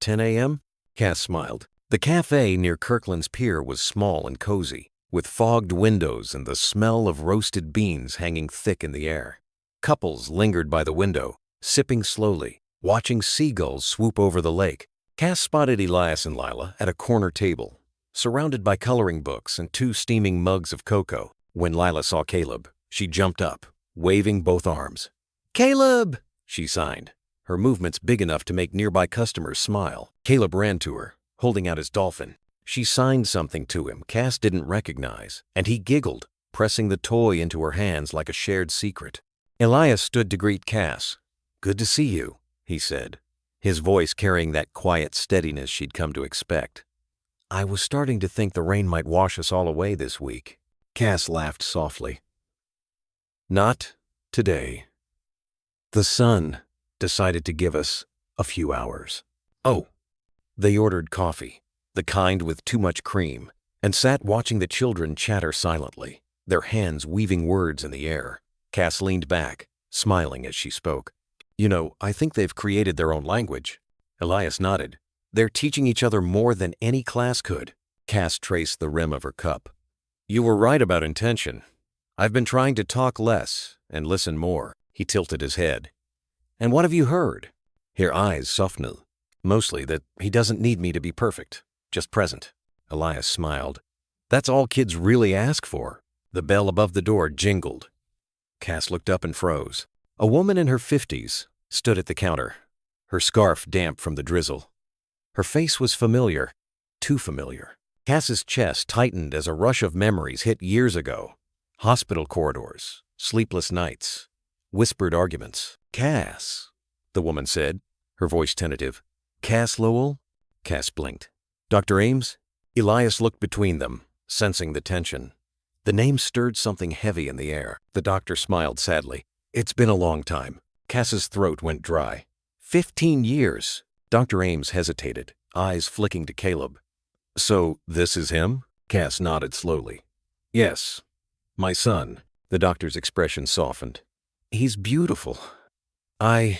10 a.m.? Cass smiled. The cafe near Kirkland's Pier was small and cozy, with fogged windows and the smell of roasted beans hanging thick in the air. Couples lingered by the window, sipping slowly, watching seagulls swoop over the lake. Cass spotted Elias and Lila at a corner table, surrounded by coloring books and 2 steaming mugs of cocoa. When Lila saw Caleb, she jumped up, waving both arms. "Caleb!" she signed, her movements big enough to make nearby customers smile. Caleb ran to her, holding out his dolphin. She signed something to him Cass didn't recognize, and he giggled, pressing the toy into her hands like a shared secret. Elias stood to greet Cass. "Good to see you," he said, his voice carrying that quiet steadiness she'd come to expect. "I was starting to think the rain might wash us all away this week." Cass laughed softly. "Not today. The sun decided to give us a few hours." "Oh." They ordered coffee, the kind with too much cream, and sat watching the children chatter silently, their hands weaving words in the air. Cass leaned back, smiling as she spoke. "You know, I think they've created their own language." Elias nodded. "They're teaching each other more than any class could." Cass traced the rim of her cup. "You were right about intention. I've been trying to talk less and listen more." He tilted his head. "And what have you heard?" Her eyes softened. "Mostly that he doesn't need me to be perfect, just present." Elias smiled. "That's all kids really ask for." The bell above the door jingled. Cass looked up and froze. A woman in her 50s stood at the counter, her scarf damp from the drizzle. Her face was familiar, too familiar. Cass's chest tightened as a rush of memories hit years ago. Hospital corridors, sleepless nights, whispered arguments. "Cass," the woman said, her voice tentative. "Cass Lowell?" Cass blinked. "Dr. Ames?" Elias looked between them, sensing the tension. The name stirred something heavy in the air. The doctor smiled sadly. It's been a long time. Cass's throat went dry. 15 years. Dr. Ames hesitated, eyes flicking to Caleb. So, this is him? Cass nodded slowly. Yes. My son. The doctor's expression softened. He's beautiful. I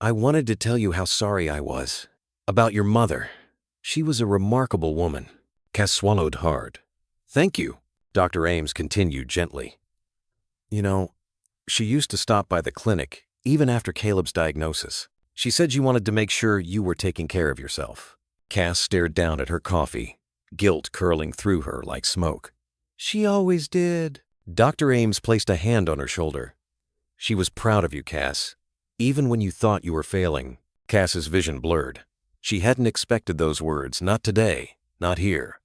wanted to tell you how sorry I was. About your mother. She was a remarkable woman. Cass swallowed hard. Thank you. Dr. Ames continued gently. You know, she used to stop by the clinic, even after Caleb's diagnosis. She said you wanted to make sure you were taking care of yourself. Cass stared down at her coffee, guilt curling through her like smoke. She always did. Dr. Ames placed a hand on her shoulder. She was proud of you, Cass. Even when you thought you were failing. Cass's vision blurred. She hadn't expected those words, not today, not here.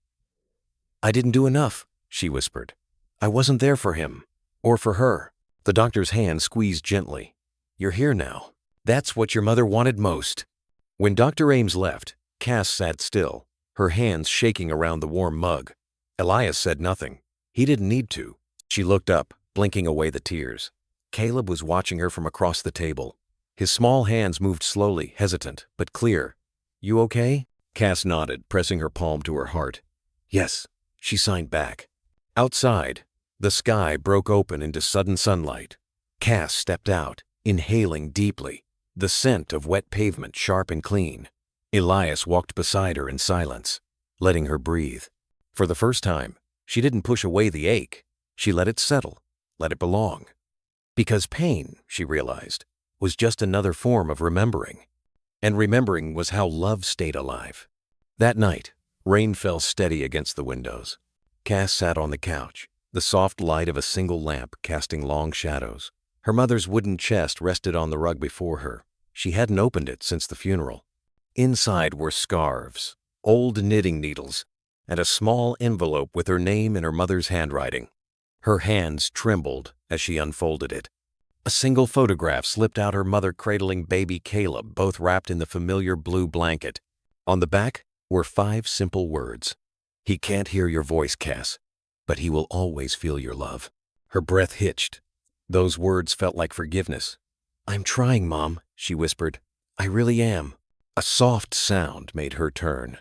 I didn't do enough, she whispered. I wasn't there for him, or for her. The doctor's hand squeezed gently. You're here now. That's what your mother wanted most. When Dr. Ames left, Cass sat still, her hands shaking around the warm mug. Elias said nothing. He didn't need to. She looked up, blinking away the tears. Caleb was watching her from across the table. His small hands moved slowly, hesitant, but clear. You okay? Cass nodded, pressing her palm to her heart. Yes, she signed back. Outside, the sky broke open into sudden sunlight. Cass stepped out, inhaling deeply, the scent of wet pavement sharp and clean. Elias walked beside her in silence, letting her breathe. For the first time, she didn't push away the ache. She let it settle, let it belong. Because pain, she realized, was just another form of remembering. And remembering was how love stayed alive. That night, rain fell steady against the windows. Cass sat on the couch, the soft light of a single lamp casting long shadows. Her mother's wooden chest rested on the rug before her. She hadn't opened it since the funeral. Inside were scarves, old knitting needles, and a small envelope with her name in her mother's handwriting. Her hands trembled as she unfolded it. A single photograph slipped out, her mother cradling baby Caleb, both wrapped in the familiar blue blanket. On the back were 5 simple words. He can't hear your voice, Cass, but he will always feel your love. Her breath hitched. Those words felt like forgiveness. I'm trying, Mom, she whispered. I really am. A soft sound made her turn.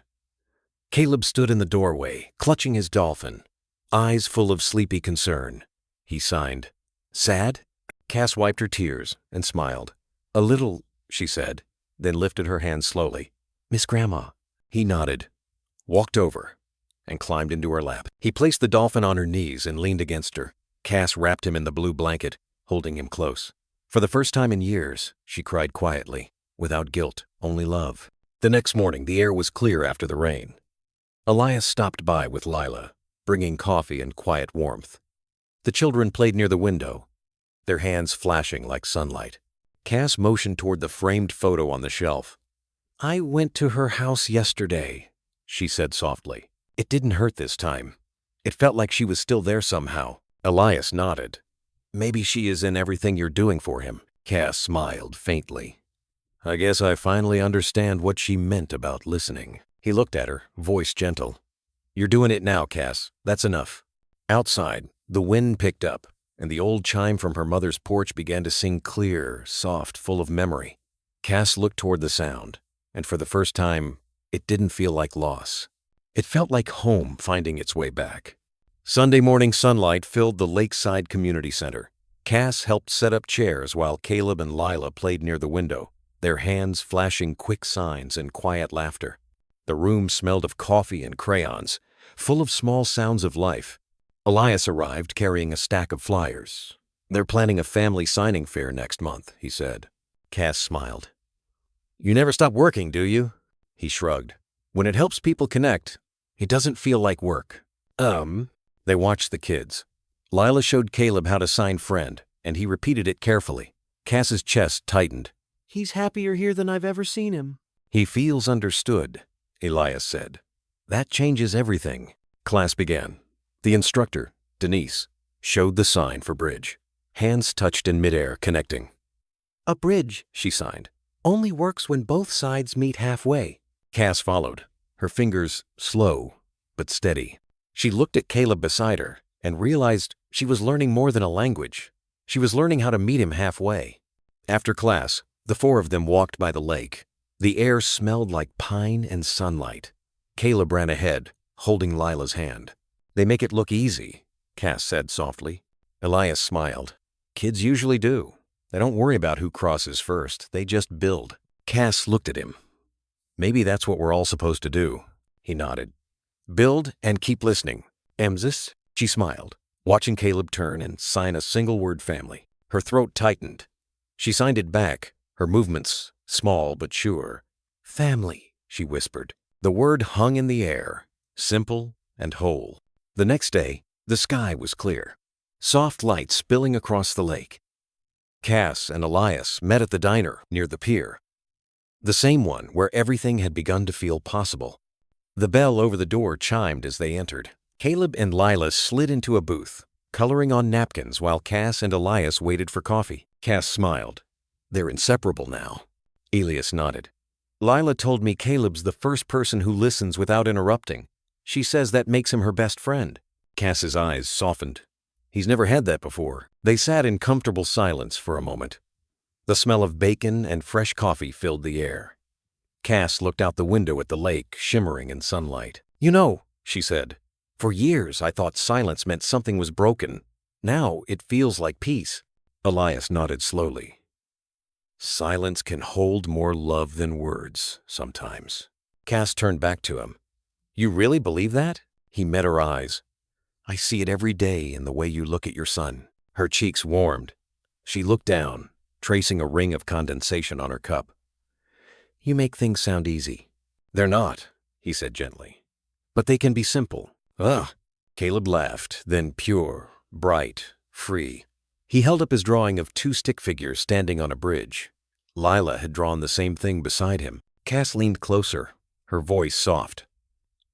Caleb stood in the doorway, clutching his dolphin, eyes full of sleepy concern. He signed. Sad? Cass wiped her tears and smiled. A little, she said, then lifted her hand slowly. Miss Grandma. He nodded, walked over, and climbed into her lap. He placed the dolphin on her knees and leaned against her. Cass wrapped him in the blue blanket, holding him close. For the first time in years, she cried quietly, without guilt, only love. The next morning, the air was clear after the rain. Elias stopped by with Lila, bringing coffee and quiet warmth. The children played near the window, their hands flashing like sunlight. Cass motioned toward the framed photo on the shelf. I went to her house yesterday, she said softly. It didn't hurt this time. It felt like she was still there somehow. Elias nodded. Maybe she is in everything you're doing for him. Cass smiled faintly. I guess I finally understand what she meant about listening. He looked at her, voice gentle. You're doing it now, Cass. That's enough. Outside, the wind picked up, and the old chime from her mother's porch began to sing clear, soft, full of memory. Cass looked toward the sound, and for the first time, it didn't feel like loss. It felt like home finding its way back. Sunday morning sunlight filled the lakeside community center. Cass helped set up chairs while Caleb and Lila played near the window, their hands flashing quick signs and quiet laughter. The room smelled of coffee and crayons, full of small sounds of life. Elias arrived carrying a stack of flyers. They're planning a family signing fair next month, he said. Cass smiled. You never stop working, do you? He shrugged. When it helps people connect, it doesn't feel like work. They watched the kids. Lila showed Caleb how to sign friend, and he repeated it carefully. Cass's chest tightened. He's happier here than I've ever seen him. He feels understood, Elias said. That changes everything. Class began. The instructor, Denise, showed the sign for bridge. Hands touched in midair, connecting. A bridge, she signed, only works when both sides meet halfway. Cass followed, her fingers slow but steady. She looked at Caleb beside her and realized she was learning more than a language. She was learning how to meet him halfway. After class, the four of them walked by the lake. The air smelled like pine and sunlight. Caleb ran ahead, holding Lila's hand. "They make it look easy," Cass said softly. Elias smiled. "Kids usually do. They don't worry about who crosses first. They just build." Cass looked at him. "Maybe that's what we're all supposed to do." He nodded. "Build and keep listening. Emsis?" She smiled, watching Caleb turn and sign a single-word family. Her throat tightened. She signed it back, her movements small but sure. "Family," she whispered. The word hung in the air, simple and whole. The next day, the sky was clear, soft light spilling across the lake. Cass and Elias met at the diner near the pier, the same one where everything had begun to feel possible. The bell over the door chimed as they entered. Caleb and Lila slid into a booth, coloring on napkins while Cass and Elias waited for coffee. Cass smiled. "They're inseparable now." Elias nodded. "Lila told me Caleb's the first person who listens without interrupting. She says that makes him her best friend." Cass's eyes softened. He's never had that before. They sat in comfortable silence for a moment. The smell of bacon and fresh coffee filled the air. Cass looked out the window at the lake, shimmering in sunlight. "You know," she said, "for years I thought silence meant something was broken. Now it feels like peace." Elias nodded slowly. "Silence can hold more love than words, sometimes." Cass turned back to him. "You really believe that?" He met her eyes. "I see it every day in the way you look at your son." Her cheeks warmed. She looked down, tracing a ring of condensation on her cup. "You make things sound easy." "They're not," he said gently. "But they can be simple." "Ugh." Caleb laughed, then pure, bright, free. He held up his drawing of two stick figures standing on a bridge. Lila had drawn the same thing beside him. Cass leaned closer, her voice soft.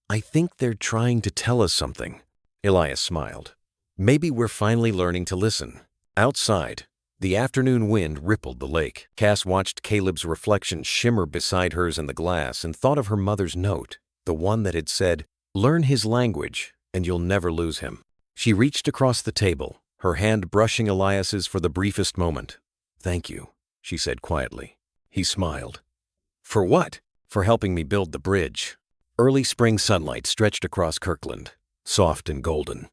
"I think they're trying to tell us something." Elias smiled. "Maybe we're finally learning to listen." Outside, the afternoon wind rippled the lake. Cass watched Caleb's reflection shimmer beside hers in the glass and thought of her mother's note, the one that had said, "Learn his language and you'll never lose him." She reached across the table, her hand brushing Elias's for the briefest moment. "Thank you," she said quietly. He smiled. "For what?" "For helping me build the bridge." Early spring sunlight stretched across Kirkland, soft and golden.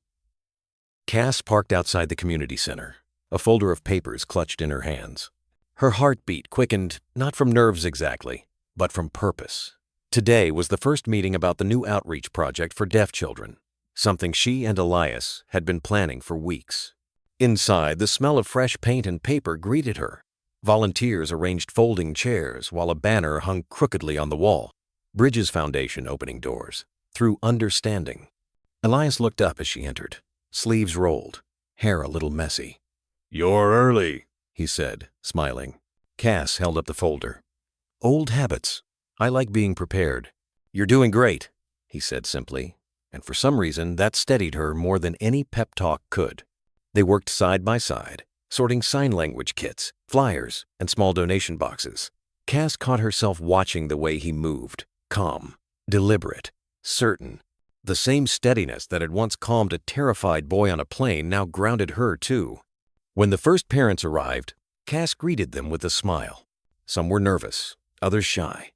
Cass parked outside the community center, a folder of papers clutched in her hands. Her heartbeat quickened, not from nerves exactly, but from purpose. Today was the first meeting about the new outreach project for deaf children, something she and Elias had been planning for weeks. Inside, the smell of fresh paint and paper greeted her. Volunteers arranged folding chairs while a banner hung crookedly on the wall. Bridges Foundation opening doors, through understanding. Elias looked up as she entered, sleeves rolled, hair a little messy. "You're early," he said, smiling. Cass held up the folder. "Old habits. I like being prepared." "You're doing great," he said simply, and for some reason that steadied her more than any pep talk could. They worked side by side, sorting sign language kits, flyers, and small donation boxes. Cass caught herself watching the way he moved, calm, deliberate, certain. The same steadiness that had once calmed a terrified boy on a plane now grounded her too. When the first parents arrived, Cass greeted them with a smile. Some were nervous, others shy,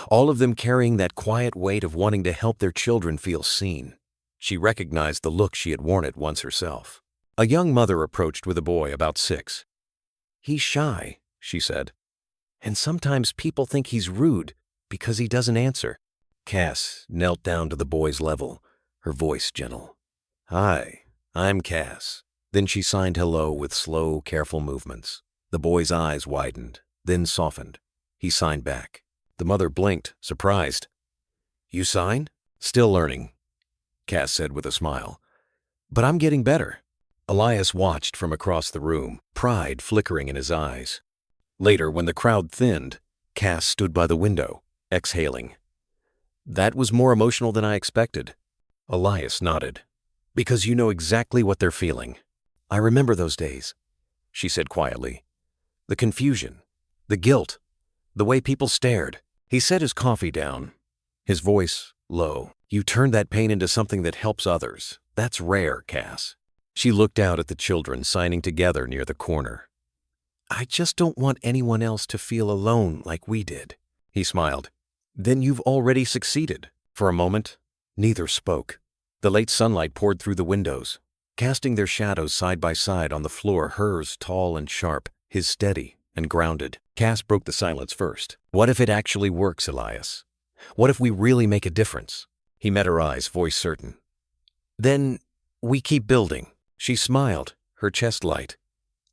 all of them carrying that quiet weight of wanting to help their children feel seen. She recognized the look she had worn it once herself. A young mother approached with a boy about 6. "He's shy," she said, "and sometimes people think he's rude because he doesn't answer." Cass knelt down to the boy's level, her voice gentle. "Hi, I'm Cass." Then she signed hello with slow, careful movements. The boy's eyes widened, then softened. He signed back. The mother blinked, surprised. "You signed?" "Still learning," Cass said with a smile. "But I'm getting better." Elias watched from across the room, pride flickering in his eyes. Later, when the crowd thinned, Cass stood by the window, exhaling. "That was more emotional than I expected." Elias nodded. "Because you know exactly what they're feeling." "I remember those days," she said quietly. "The confusion, the guilt, the way people stared." He set his coffee down, his voice low. You turned that pain into something that helps others. That's rare, Cass. She looked out at the children signing together near the corner. I just don't want anyone else to feel alone like we did. He smiled. Then you've already succeeded. For a moment, neither spoke. The late sunlight poured through the windows, casting their shadows side by side on the floor, hers tall and sharp, his steady and grounded. Cass broke the silence first. What if it actually works, Elias? What if we really make a difference? He met her eyes, voice certain. Then we keep building. She smiled, her chest light.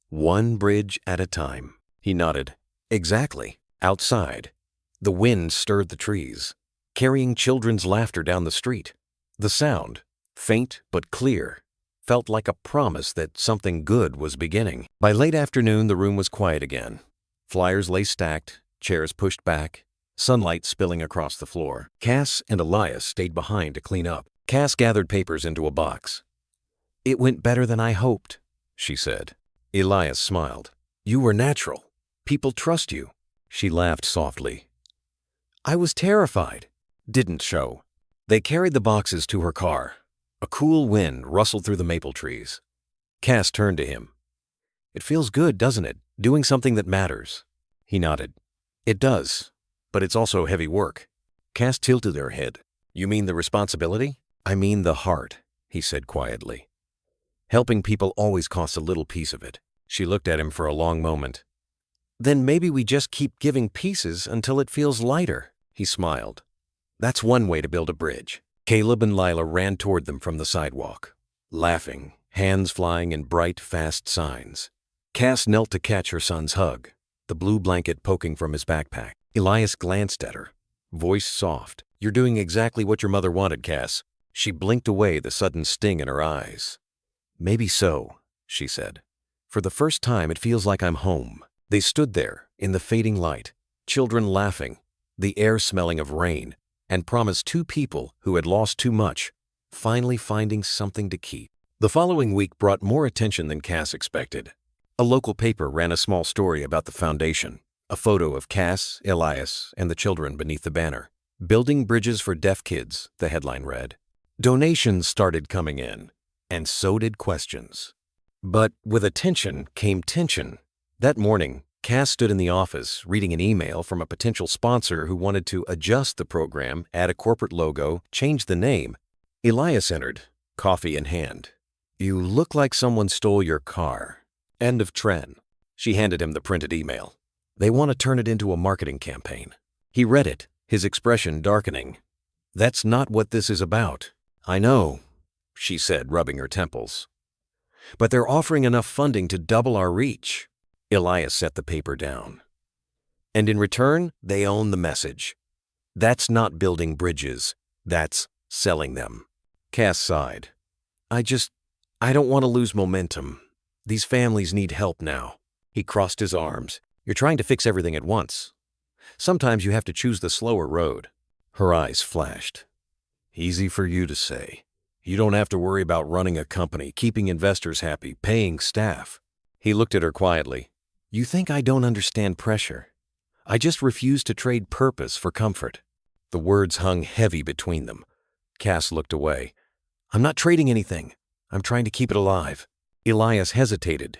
One bridge at a time. He nodded. Exactly. Outside, the wind stirred the trees, carrying children's laughter down the street. The sound, faint but clear, felt like a promise that something good was beginning. By late afternoon, the room was quiet again. Flyers lay stacked, chairs pushed back, sunlight spilling across the floor. Cass and Elias stayed behind to clean up. Cass gathered papers into a box. It went better than I hoped, she said. Elias smiled. You were natural. People trust you. She laughed softly. I was terrified. Didn't show. They carried the boxes to her car. A cool wind rustled through the maple trees. Cass turned to him. It feels good, doesn't it? Doing something that matters. He nodded. It does, but it's also heavy work. Cass tilted her head. You mean the responsibility? I mean the heart, he said quietly. Helping people always costs a little piece of it. She looked at him for a long moment. Then maybe we just keep giving pieces until it feels lighter, he smiled. That's one way to build a bridge. Caleb and Lila ran toward them from the sidewalk, laughing, hands flying in bright, fast signs. Cass knelt to catch her son's hug, the blue blanket poking from his backpack. Elias glanced at her, voice soft. You're doing exactly what your mother wanted, Cass. She blinked away the sudden sting in her eyes. Maybe so, she said. For the first time, it feels like I'm home. They stood there, in the fading light, children laughing, the air smelling of rain, and promised two people who had lost too much, finally finding something to keep. The following week brought more attention than Cass expected. A local paper ran a small story about the foundation, a photo of Cass, Elias, and the children beneath the banner. Building Bridges for Deaf Kids, the headline read. Donations started coming in, and so did questions. But with attention came tension. That morning, Cass stood in the office reading an email from a potential sponsor who wanted to adjust the program, add a corporate logo, change the name. Elias entered, coffee in hand. You look like someone stole your car. End of trend. She handed him the printed email. They want to turn it into a marketing campaign. He read it, his expression darkening. That's not what this is about. I know, she said, rubbing her temples. But they're offering enough funding to double our reach. Elias set the paper down. And in return, they own the message. That's not building bridges. That's selling them. Cass sighed. I don't want to lose momentum. These families need help now. He crossed his arms. You're trying to fix everything at once. Sometimes you have to choose the slower road. Her eyes flashed. Easy for you to say. You don't have to worry about running a company, keeping investors happy, paying staff. He looked at her quietly. You think I don't understand pressure? I just refuse to trade purpose for comfort. The words hung heavy between them. Cass looked away. I'm not trading anything. I'm trying to keep it alive. Elias hesitated,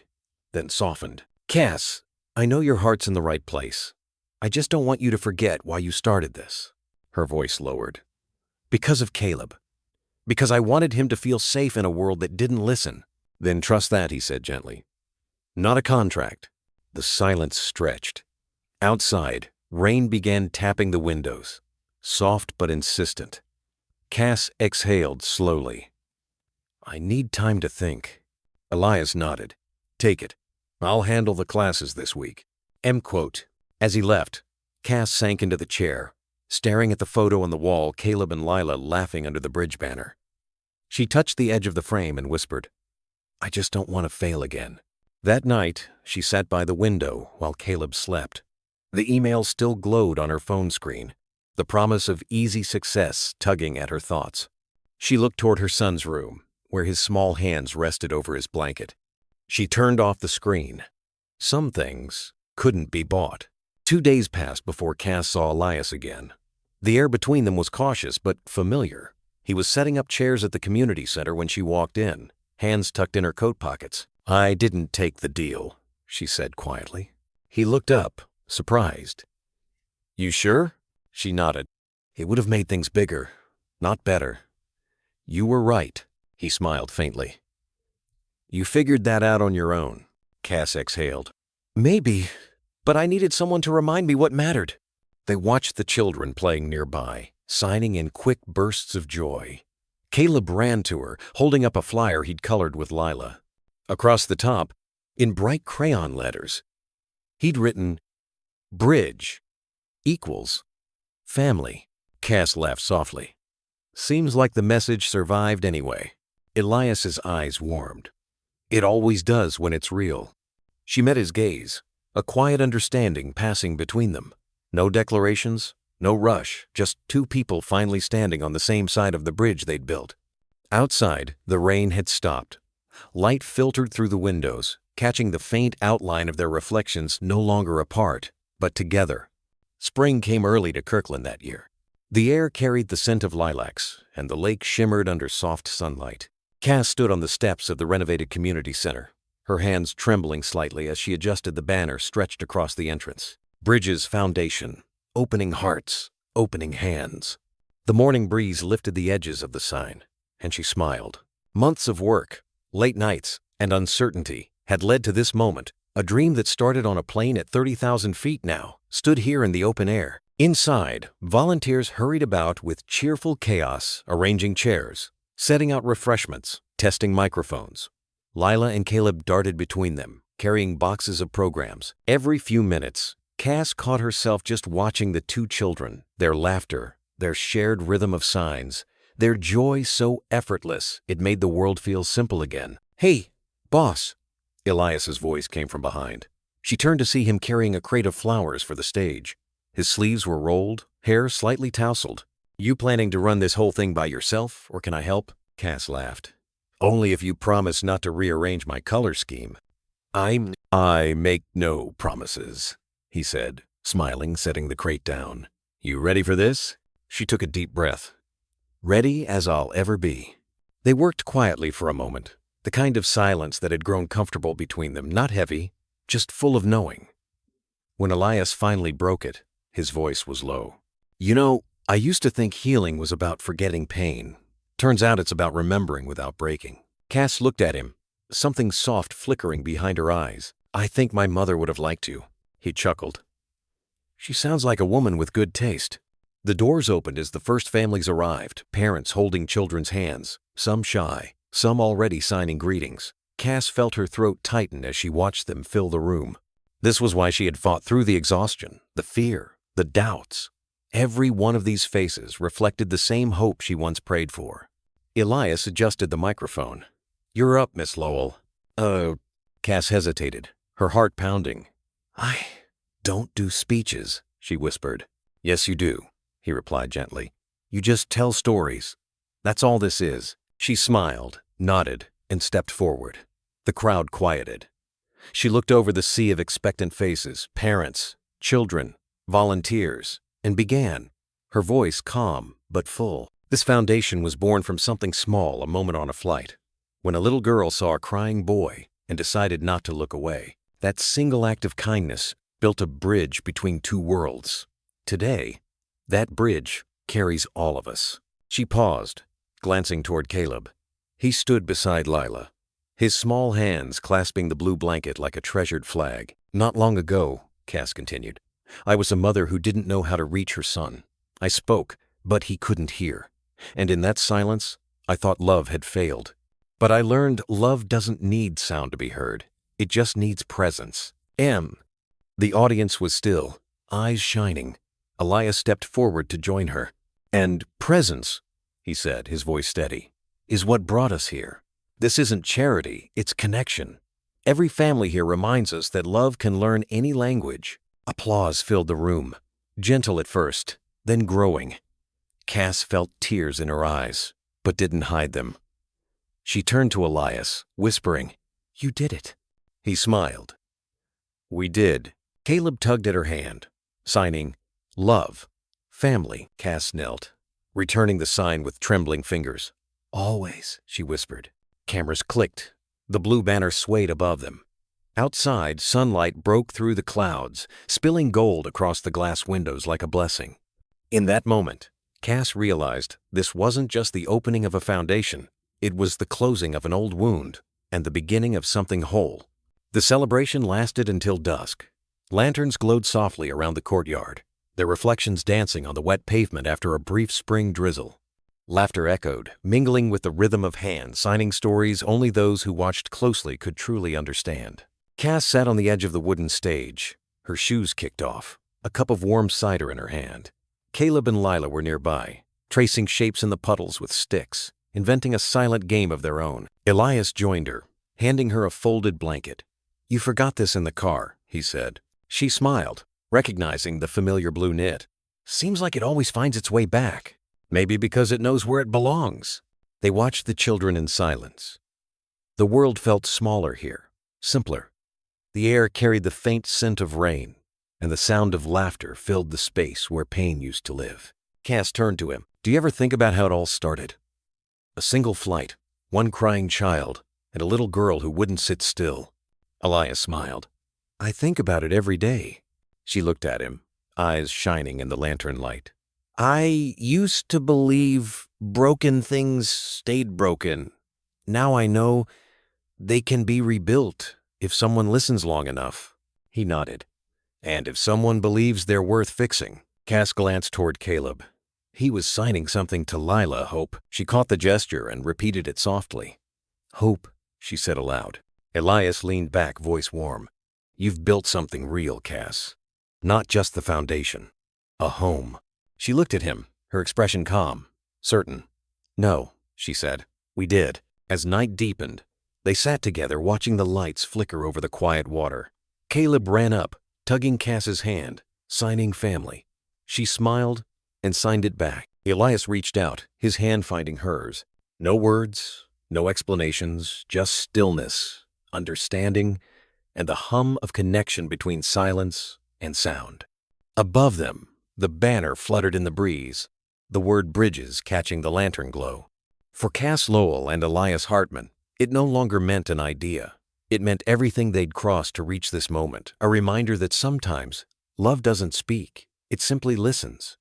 then softened. Cass, I know your heart's in the right place. I just don't want you to forget why you started this. Her voice lowered. Because of Caleb. Because I wanted him to feel safe in a world that didn't listen. Then trust that, he said gently. Not a contract. The silence stretched. Outside, rain began tapping the windows, soft but insistent. Cass exhaled slowly. I need time to think. Elias nodded. Take it. I'll handle the classes this week. M. Quote. As he left, Cass sank into the chair, staring at the photo on the wall, Caleb and Lila laughing under the bridge banner. She touched the edge of the frame and whispered, I just don't want to fail again. That night, she sat by the window while Caleb slept. The email still glowed on her phone screen, the promise of easy success tugging at her thoughts. She looked toward her son's room, where his small hands rested over his blanket. She turned off the screen. Some things couldn't be bought. 2 days passed before Cass saw Elias again. The air between them was cautious but familiar. He was setting up chairs at the community center when she walked in, hands tucked in her coat pockets. "I didn't take the deal," she said quietly. He looked up, surprised. "You sure?" She nodded. "It would have made things bigger, not better." "You were right," he smiled faintly. "You figured that out on your own," Cass exhaled. "Maybe, but I needed someone to remind me what mattered." They watched the children playing nearby, signing in quick bursts of joy. Caleb ran to her, holding up a flyer he'd colored with Lila. Across the top, in bright crayon letters, he'd written, "Bridge equals family." Cass laughed softly. "Seems like the message survived anyway." Elias's eyes warmed. "It always does when it's real." She met his gaze, a quiet understanding passing between them. No declarations, no rush, just two people finally standing on the same side of the bridge they'd built. Outside, the rain had stopped. Light filtered through the windows, catching the faint outline of their reflections no longer apart, but together. Spring came early to Kirkland that year. The air carried the scent of lilacs, and the lake shimmered under soft sunlight. Cass stood on the steps of the renovated community center, her hands trembling slightly as she adjusted the banner stretched across the entrance. Bridges Foundation, opening hearts, opening hands. The morning breeze lifted the edges of the sign, and she smiled. Months of work, late nights, and uncertainty had led to this moment. A dream that started on a plane at 30,000 feet now stood here in the open air. Inside, volunteers hurried about with cheerful chaos, arranging chairs, setting out refreshments, testing microphones. Lila and Caleb darted between them, carrying boxes of programs. Every few minutes, Cass caught herself just watching the two children, their laughter, their shared rhythm of signs, their joy so effortless it made the world feel simple again. "Hey, boss!" Elias's voice came from behind. She turned to see him carrying a crate of flowers for the stage. His sleeves were rolled, hair slightly tousled. "You planning to run this whole thing by yourself, or can I help?" Cass laughed. "Only if you promise not to rearrange my color scheme." I make no promises," he said, smiling, setting the crate down. "You ready for this?" She took a deep breath. "Ready as I'll ever be." They worked quietly for a moment, the kind of silence that had grown comfortable between them, not heavy, just full of knowing. When Elias finally broke it, his voice was low. "You know, I used to think healing was about forgetting pain. Turns out it's about remembering without breaking." Cass looked at him, something soft flickering behind her eyes. "I think my mother would have liked you." He chuckled. "She sounds like a woman with good taste." The doors opened as the first families arrived, parents holding children's hands, some shy, some already signing greetings. Cass felt her throat tighten as she watched them fill the room. This was why she had fought through the exhaustion, the fear, the doubts. Every one of these faces reflected the same hope she once prayed for. Elias adjusted the microphone. "You're up, Miss Lowell." Cass hesitated, her heart pounding. "I don't do speeches," she whispered. "Yes, you do," he replied gently. "You just tell stories. That's all this is." She smiled, nodded, and stepped forward. The crowd quieted. She looked over the sea of expectant faces, parents, children, volunteers, and began, her voice calm but full. "This foundation was born from something small, a moment on a flight, when a little girl saw a crying boy and decided not to look away. That single act of kindness built a bridge between two worlds. Today, that bridge carries all of us." She paused, glancing toward Caleb. He stood beside Lila, his small hands clasping the blue blanket like a treasured flag. "Not long ago," Cass continued, "I was a mother who didn't know how to reach her son. I spoke, but he couldn't hear. And in that silence, I thought love had failed. But I learned love doesn't need sound to be heard. It just needs presence." The audience was still, eyes shining. Elias stepped forward to join her. "And presence," he said, his voice steady, "is what brought us here. This isn't charity, it's connection. Every family here reminds us that love can learn any language." Applause filled the room, gentle at first, then growing. Cass felt tears in her eyes, but didn't hide them. She turned to Elias, whispering, "You did it." He smiled. "We did." Caleb tugged at her hand, signing, "Love, family." Cass knelt. returning the sign with trembling fingers. "Always," she whispered. Cameras clicked. The blue banner swayed above them. Outside, sunlight broke through the clouds, spilling gold across the glass windows like a blessing. In that moment, Cass realized this wasn't just the opening of a foundation, it was the closing of an old wound and the beginning of something whole. The celebration lasted until dusk. Lanterns glowed softly around the courtyard, their reflections dancing on the wet pavement after a brief spring drizzle. Laughter echoed, mingling with the rhythm of hands signing stories only those who watched closely could truly understand. Cass sat on the edge of the wooden stage, her shoes kicked off, a cup of warm cider in her hand. Caleb and Lila were nearby, tracing shapes in the puddles with sticks, inventing a silent game of their own. Elias joined her, handing her a folded blanket. "You forgot this in the car," he said. She smiled, recognizing the familiar blue knit. "Seems like it always finds its way back. Maybe because it knows where it belongs." They watched the children in silence. The world felt smaller here, simpler. The air carried the faint scent of rain, and the sound of laughter filled the space where pain used to live. Cass turned to him. "Do you ever think about how it all started? A single flight, one crying child, and a little girl who wouldn't sit still." Elias smiled. "I think about it every day." She looked at him, eyes shining in the lantern light. "I used to believe broken things stayed broken. Now I know they can be rebuilt if someone listens long enough." He nodded. "And if someone believes they're worth fixing." Cass glanced toward Caleb. He was signing something to Lila, Hope. She caught the gesture and repeated it softly. "Hope," she said aloud. Elias leaned back, voice warm. "You've built something real, Cass. Not just the foundation. A home." She looked at him, her expression calm, certain. "No," she said. "We did." As night deepened, they sat together watching the lights flicker over the quiet water. Caleb ran up, tugging Cass's hand, signing family. She smiled and signed it back. Elias reached out, his hand finding hers. No words, no explanations, just stillness, understanding, and the hum of connection between silence and sound. Above them, the banner fluttered in the breeze, the word Bridges catching the lantern glow. For Cass Lowell and Elias Hartman, it no longer meant an idea. It meant everything they'd crossed to reach this moment, a reminder that sometimes love doesn't speak, it simply listens.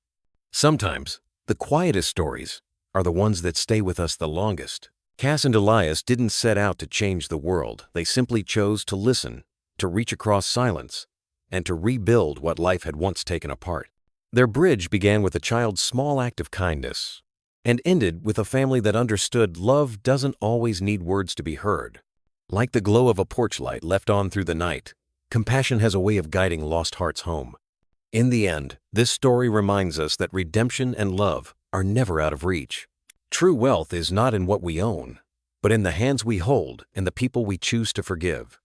Sometimes the quietest stories are the ones that stay with us the longest. Cass and Elias didn't set out to change the world. They simply chose to listen, to reach across silence, and to rebuild what life had once taken apart. Their bridge began with a child's small act of kindness and ended with a family that understood love doesn't always need words to be heard. Like the glow of a porch light left on through the night, compassion has a way of guiding lost hearts home. In the end, this story reminds us that redemption and love are never out of reach. True wealth is not in what we own, but in the hands we hold and the people we choose to forgive.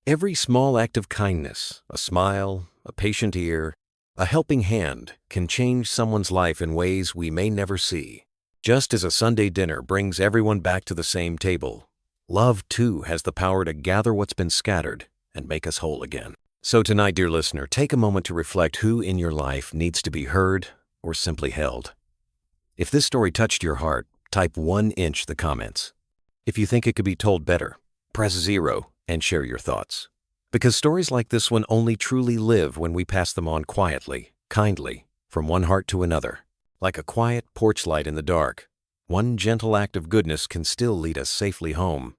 Every small act of kindness, a smile, a patient ear, a helping hand, can change someone's life in ways we may never see. Just as a Sunday dinner brings everyone back to the same table, love, too, has the power to gather what's been scattered and make us whole again. So tonight, dear listener, take a moment to reflect who in your life needs to be heard or simply held. If this story touched your heart, type 1" the comments. If you think it could be told better, press 0 and share your thoughts. Because stories like this one only truly live when we pass them on quietly, kindly, from one heart to another. Like a quiet porch light in the dark, one gentle act of goodness can still lead us safely home.